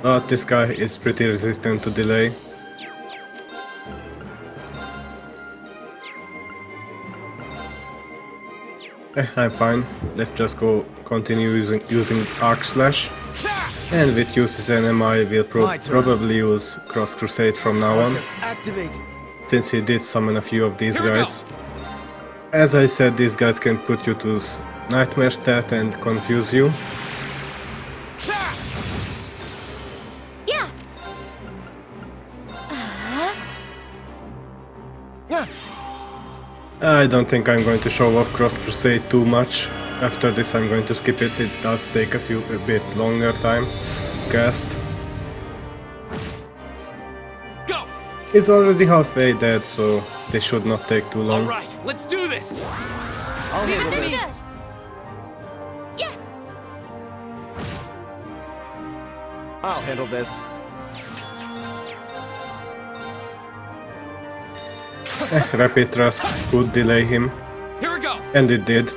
But this guy is pretty resistant to delay. I'm fine. Let's just go continue using Arc Slash. And with uses NMI we'll probably use Cross Crusade from now on. Activate. Since he did summon a few of these guys. As I said, these guys can put you to Nightmare stat and confuse you. Yeah! I don't think I'm going to show off Cross Crusade too much. After this I'm going to skip it. It does take a bit longer time to cast. Go! He's already halfway dead, so they should not take too long. Alright, let's do this! I'll handle this. Understood! Yeah! I'll handle this. Rapid Thrust could delay him. Here we go! And it did.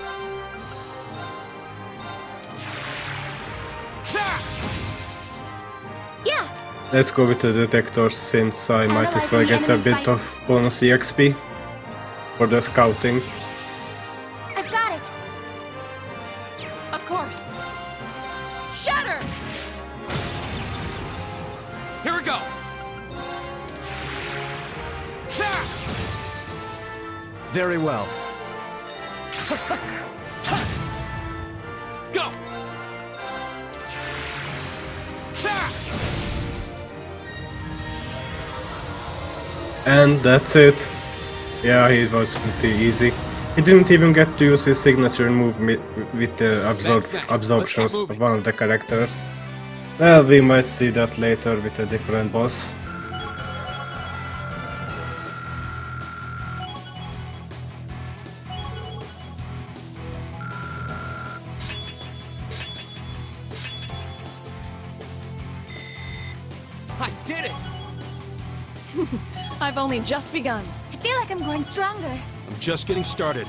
Yeah! Let's go with the detectors since I might as well get a bit of bonus EXP for the scouting. I've got it! Of course. Shatter! Here we go! Very well. Go! And that's it. Yeah, it was pretty easy. He didn't even get to use his signature move with the absorptions of one of the characters. Well, we might see that later with a different boss. I did it! I've only just begun. I feel like I'm growing stronger. I'm just getting started.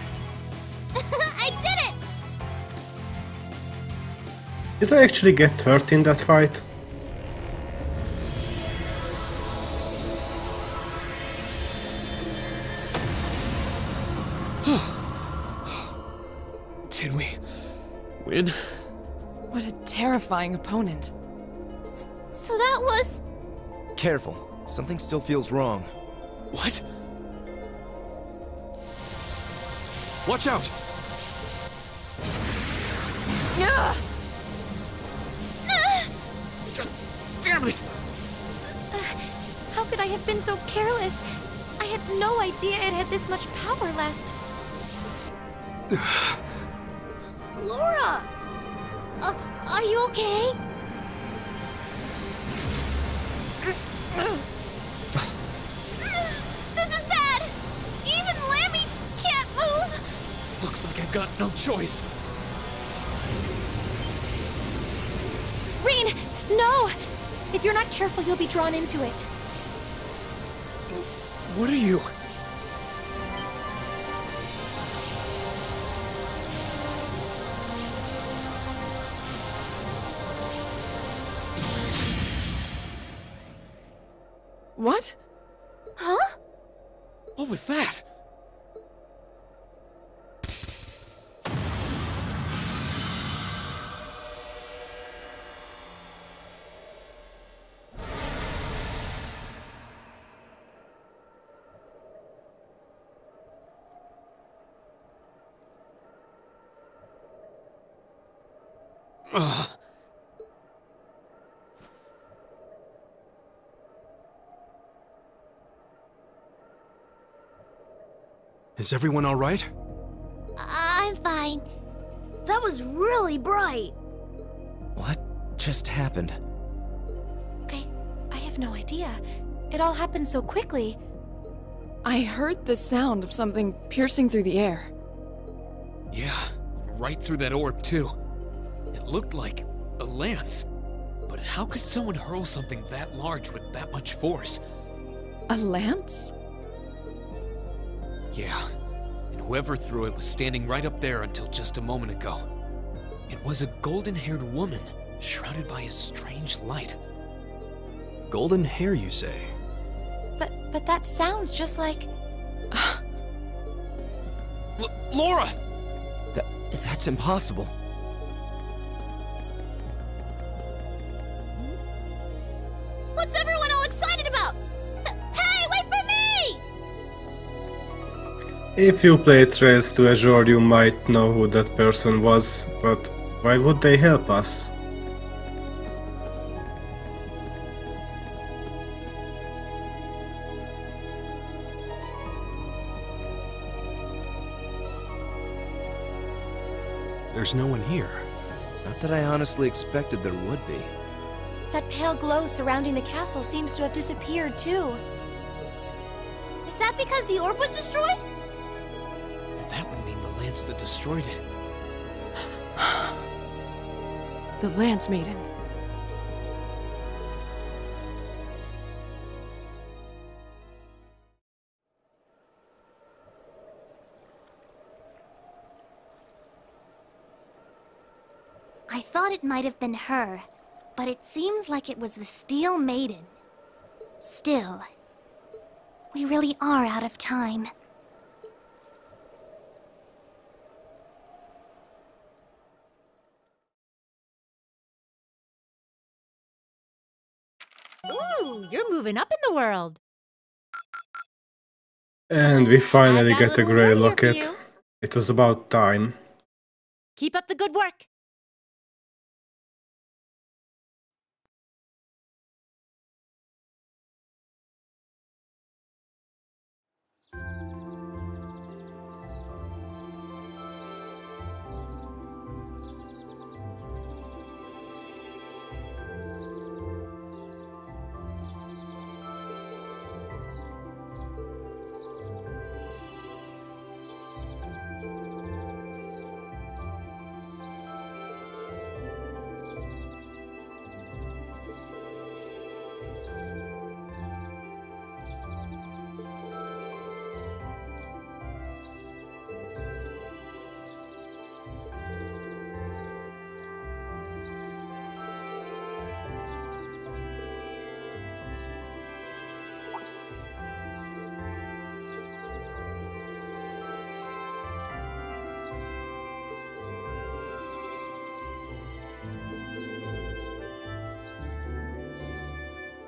I did it! Did I actually get hurt in that fight? Did we win? What a terrifying opponent. So that was... Careful. Something still feels wrong. What? Watch out! Yeah! Damn it! How could I have been so careless? I had no idea it had this much power left. Laura! Are you okay? This is bad! Even Lammy can't move! Looks like I've got no choice. Rean, no! If you're not careful, you'll be drawn into it. What are you? What? Huh? What was that? Ugh. Is everyone all right? I'm fine. That was really bright. What just happened? I have no idea. It all happened so quickly. I heard the sound of something piercing through the air. Yeah, right through that orb, too. It looked like a lance. But how could someone hurl something that large with that much force? A lance? Yeah, and whoever threw it was standing right up there until just a moment ago. It was a golden-haired woman, shrouded by a strange light. Golden hair, you say? But that sounds just like... Laura! That's impossible. What's everyone all excited about? Hey, wait for me! If you play Trails to Azure, you might know who that person was, but why would they help us? There's no one here. Not that I honestly expected there would be. That pale glow surrounding the castle seems to have disappeared, too. Is that because the orb was destroyed? But that would mean the lance that destroyed it. The Lance Maiden. I thought it might have been her, but it seems like it was the Steel Maiden. Still, we really are out of time. Ooh, you're moving up in the world. And we finally I've got get a little grey reward here for locket. you. It was about time. Keep up the good work.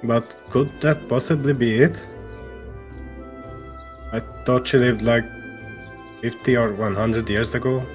But could that possibly be it? I thought she lived like 50 or 100 years ago.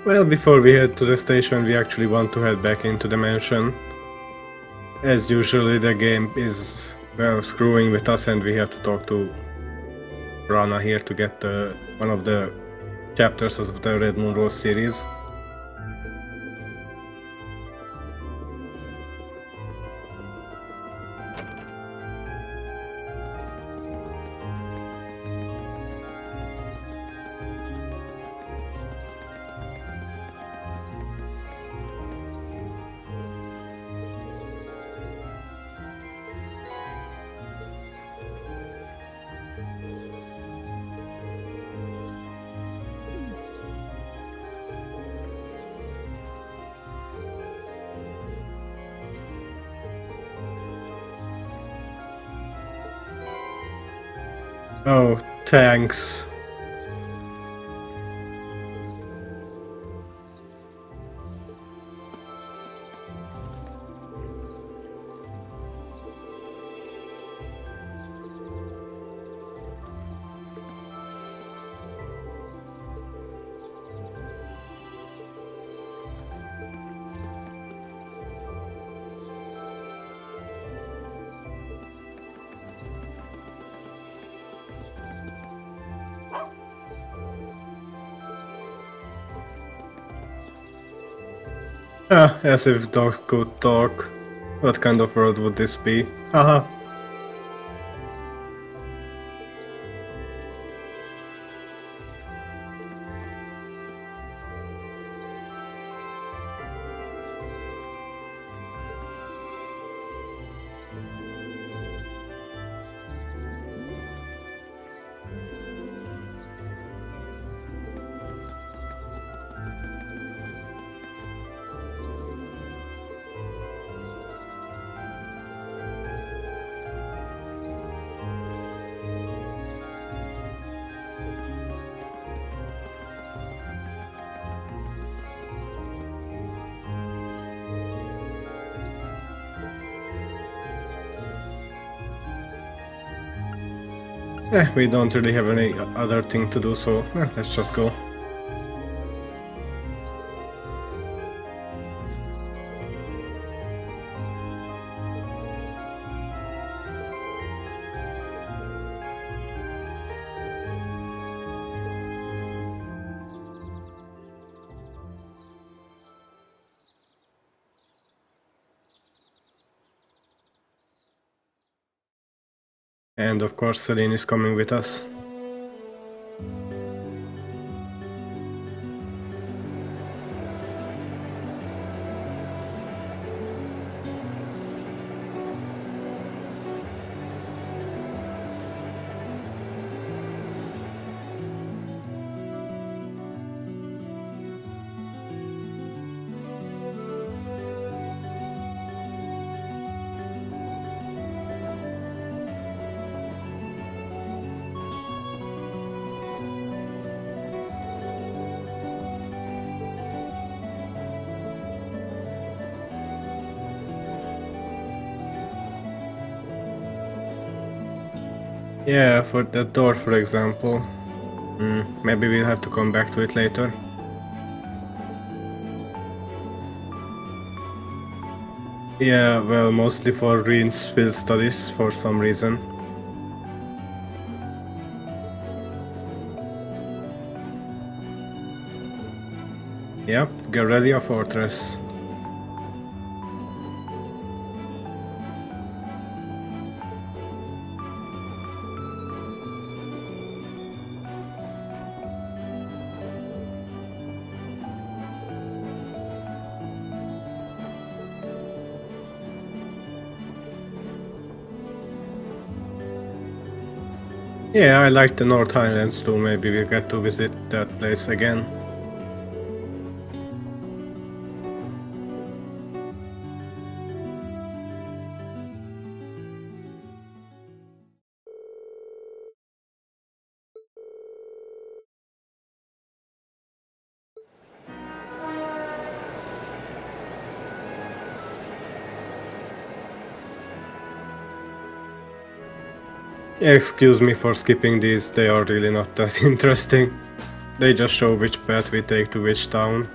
Well, before we head to the station, we actually want to head back into the mansion. As usually, the game is, well, screwing with us and we have to talk to Rana here to get one of the chapters of the Red Moon Rose series. Oh, thanks. Ah, as if dogs could talk. What kind of world would this be? Haha. We don't really have any other thing to do, so let's just go. And of course Celine is coming with us. Yeah, for that door, for example. Maybe we'll have to come back to it later. Yeah, well, mostly for Reen's field studies for some reason. Yep, Guerrilla Fortress. Yeah, I like the North Highlands too, maybe we'll get to visit that place again. Excuse me for skipping these, they are really not that interesting. They just show which path we take to which town.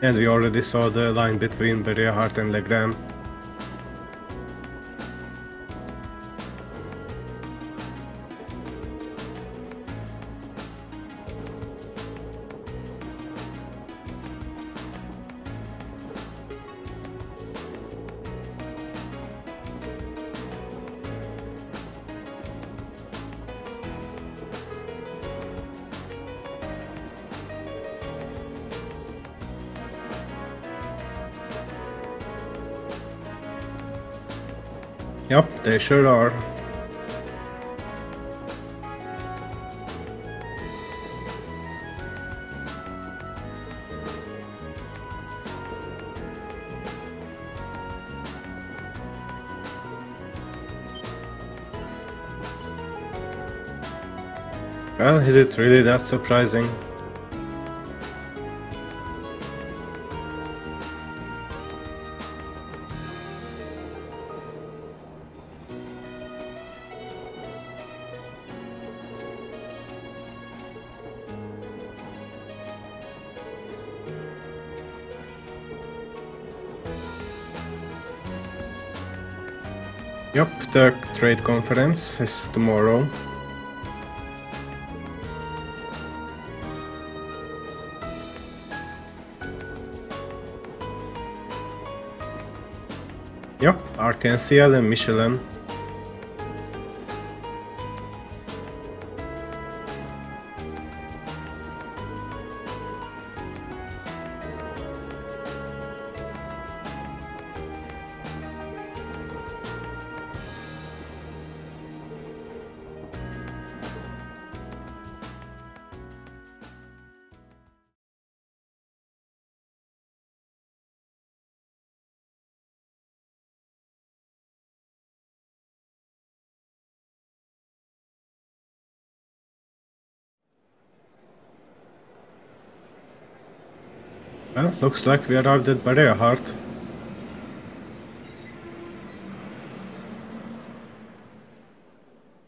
And we already saw the line between Berea-Hart and Legrand. Yup, they sure are. Well, is it really that surprising? Yup, the trade conference is tomorrow. Yup, Arc-en-Ciel and Michelin. Well, looks like we arrived at Berea-Hart.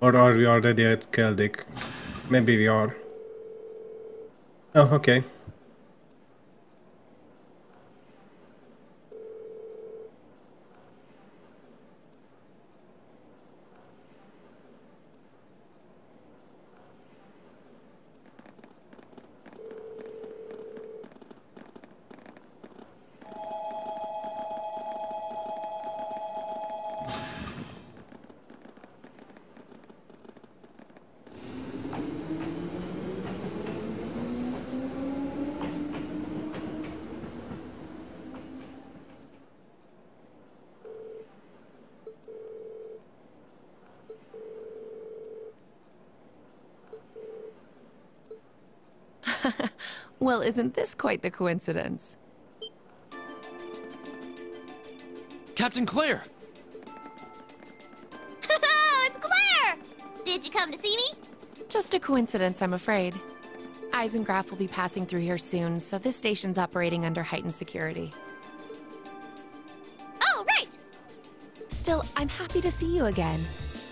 Or are we already at Keldik? Maybe we are. Oh, okay. Well, isn't this quite the coincidence? Captain Claire! It's Claire! Did you come to see me? Just a coincidence, I'm afraid. Eisengraf will be passing through here soon, so this station's operating under heightened security. Oh, right! Still, I'm happy to see you again.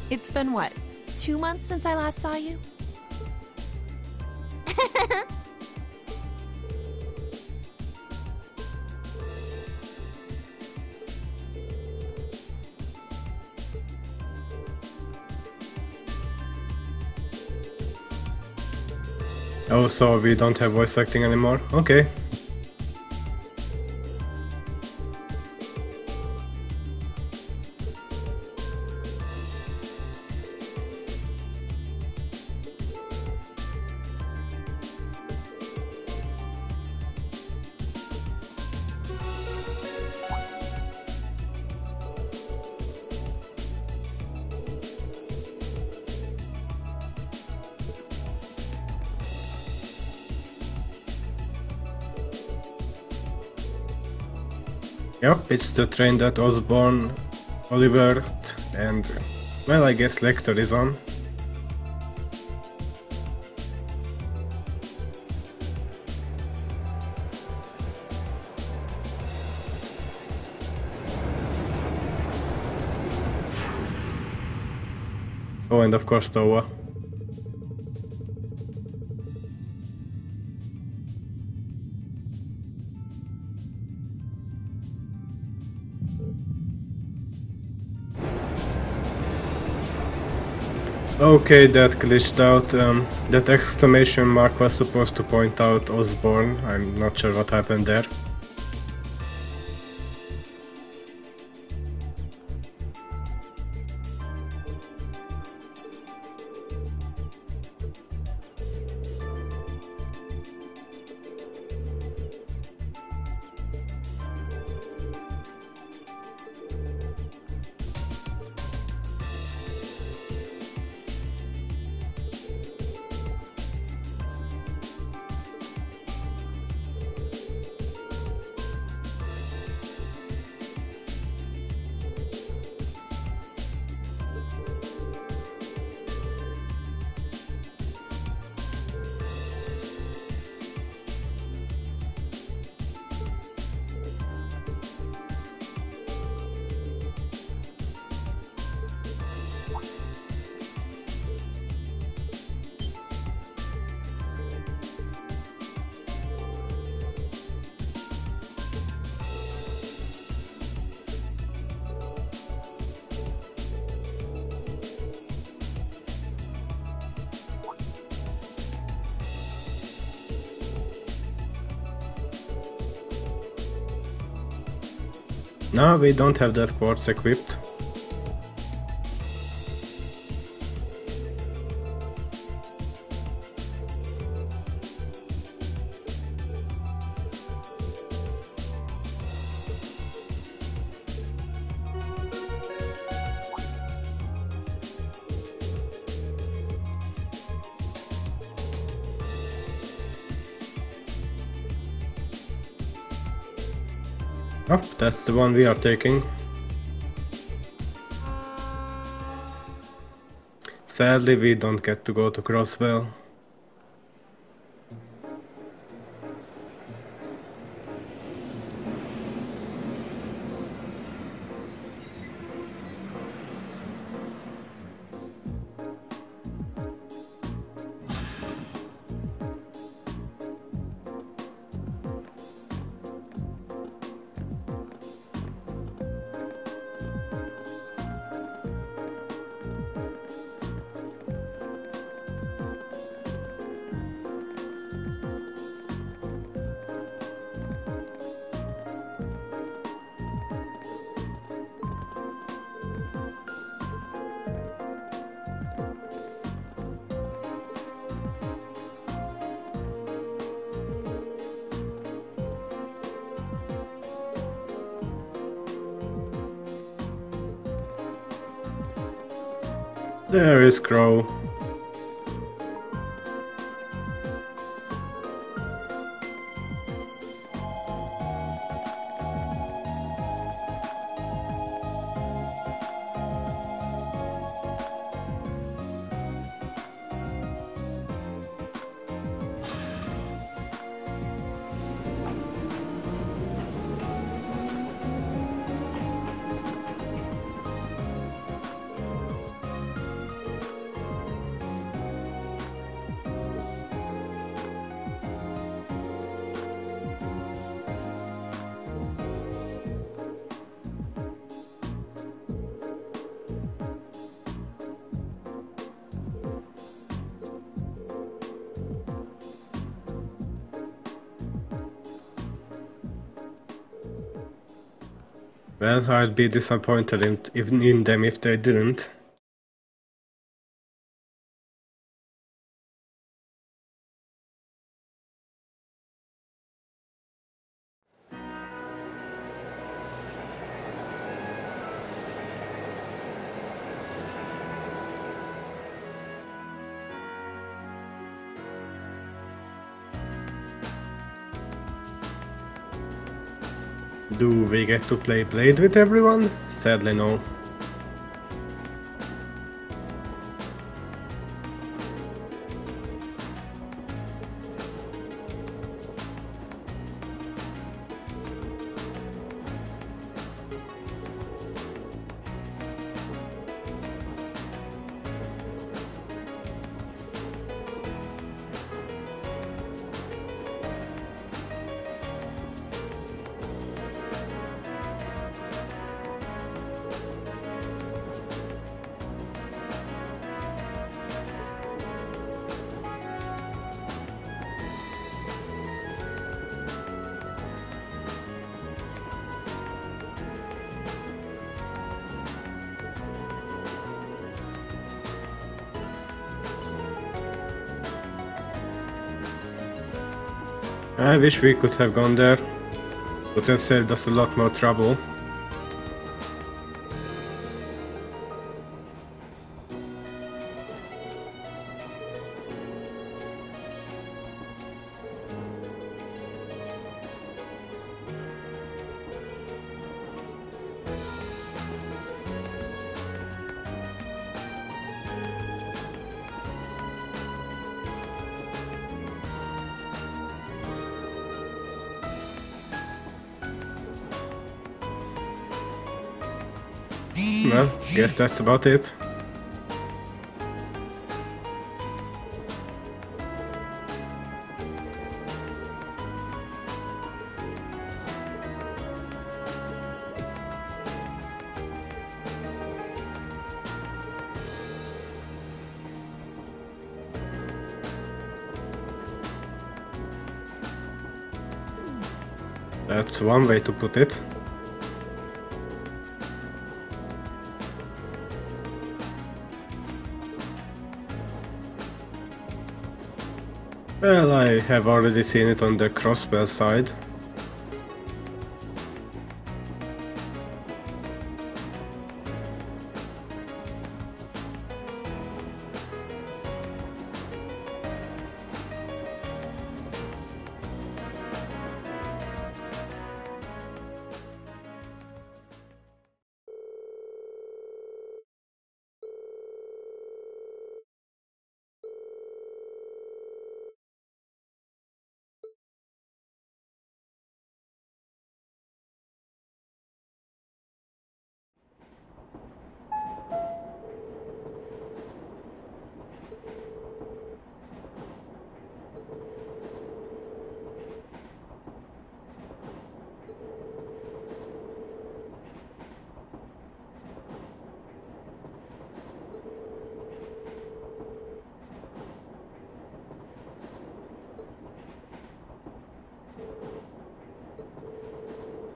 It's been, what, 2 months since I last saw you? Oh, so we don't have voice acting anymore? Okay. Yep, it's the train that Osborn, Oliver, and, well, I guess Lecter is on. Oh, and of course Towa. Okay, that glitched out. That exclamation mark was supposed to point out Osborn. I'm not sure what happened there. No, we don't have that quartz equipped. Oh, that's the one we are taking. Sadly, we don't get to go to Crosswell. There is Crow. Well, I'd be disappointed in them if they didn't. Do we get to play Blade with everyone? Sadly no. I wish we could have gone there. Would have saved us a lot more trouble. Well, guess that's about it. That's one way to put it. Well, I have already seen it on the Crossbell side.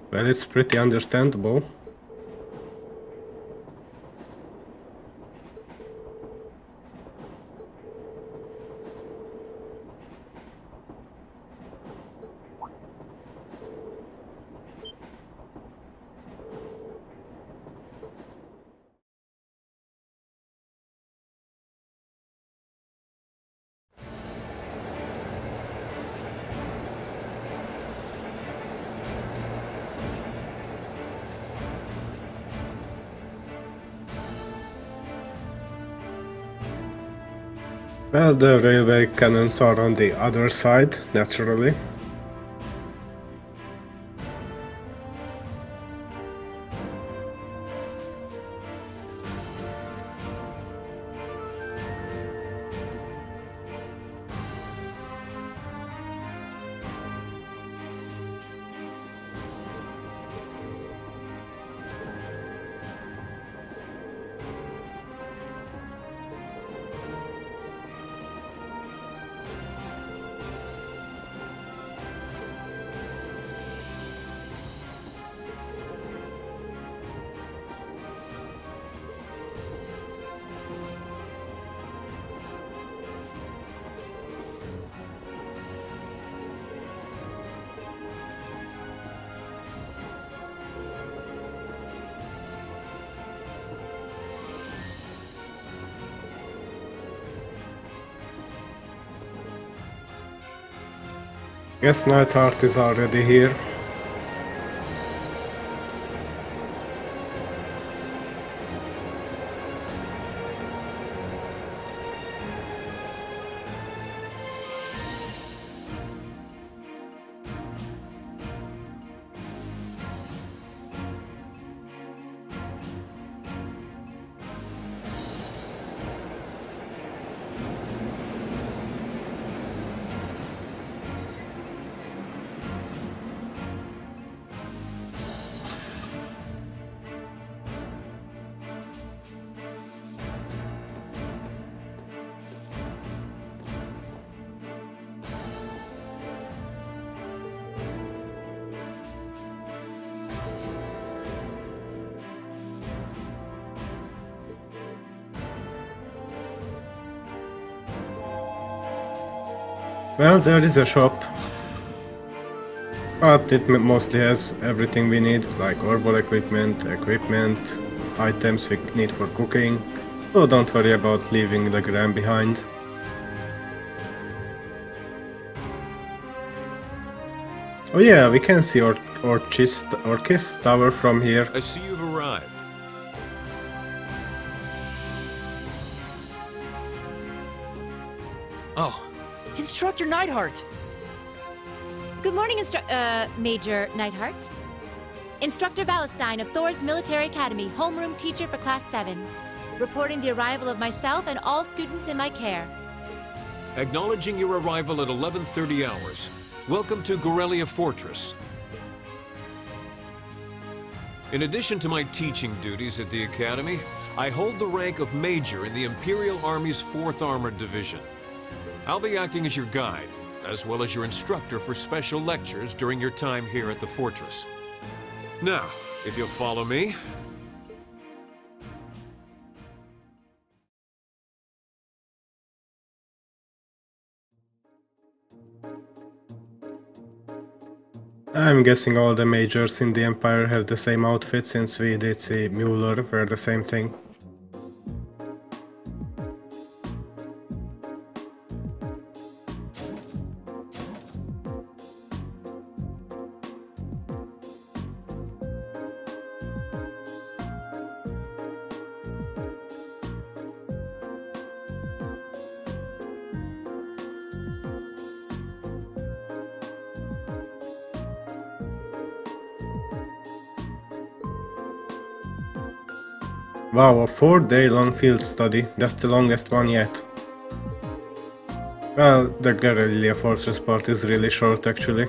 Well, it's pretty understandable. Well, the railway cannons are on the other side, naturally. Guess Neidhart is already here. Well, there is a shop. But it mostly has everything we need, like herbal equipment, items we need for cooking, so don't worry about leaving Legrand behind. Oh yeah, we can see Orchis Tower from here. I see you've arrived. Oh, Instructor Neidhart! Good morning, Major Neidhart. Instructor Valestein of Thor's Military Academy, homeroom teacher for Class 7. Reporting the arrival of myself and all students in my care. Acknowledging your arrival at 11:30 hours. Welcome to Gorelia Fortress. In addition to my teaching duties at the Academy, I hold the rank of Major in the Imperial Army's 4th Armored Division. I'll be acting as your guide, as well as your instructor for special lectures during your time here at the fortress. Now, if you'll follow me... I'm guessing all the majors in the Empire have the same outfit, since we did see Mueller wear the same thing. Wow, a 4-day-long field study. That's the longest one yet. Well, the Gorelia Fortress part is really short, actually.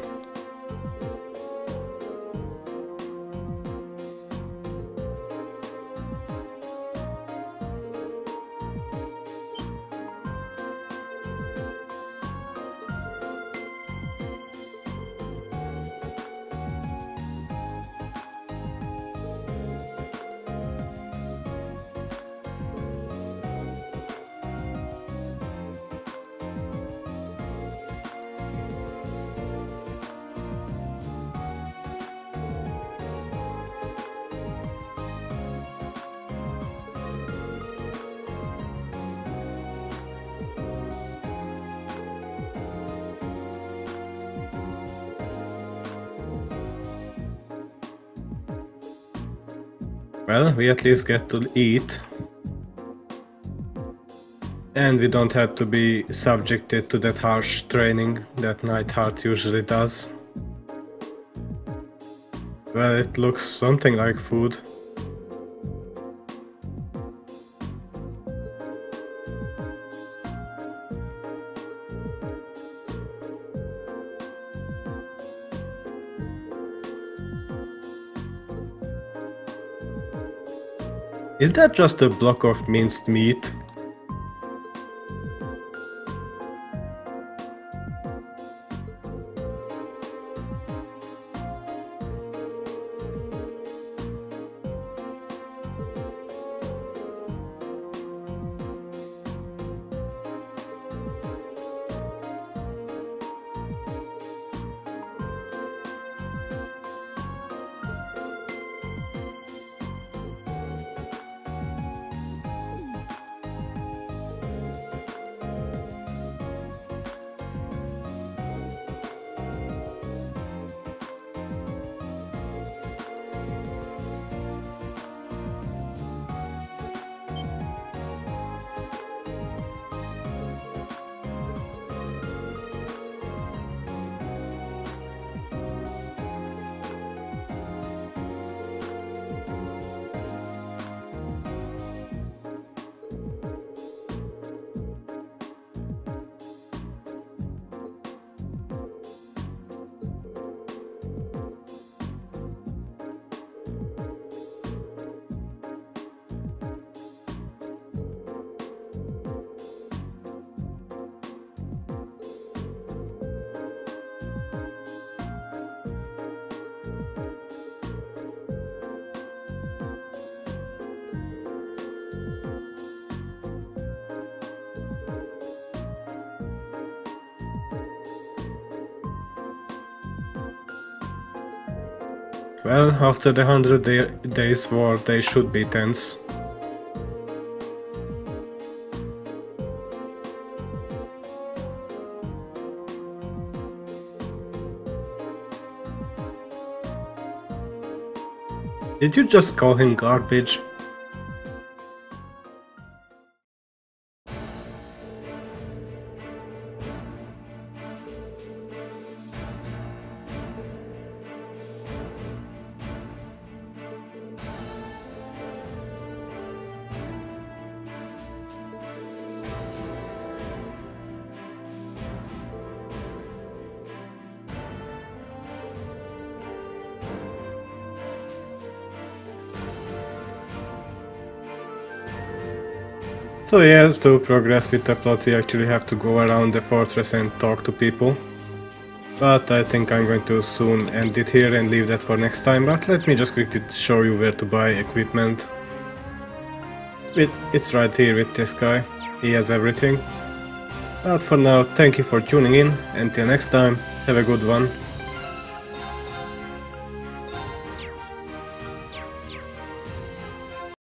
Well, we at least get to eat. And we don't have to be subjected to that harsh training that Neidhart usually does. Well, it looks something like food. Is that just a block of minced meat? Well, after the 100 Days War, they should be tense. Did you just call him garbage? So yeah, to progress with the plot we actually have to go around the fortress and talk to people. But I think I'm going to soon end it here and leave that for next time, but let me just quickly show you where to buy equipment. It's right here with this guy, he has everything. But for now, thank you for tuning in, until next time, have a good one.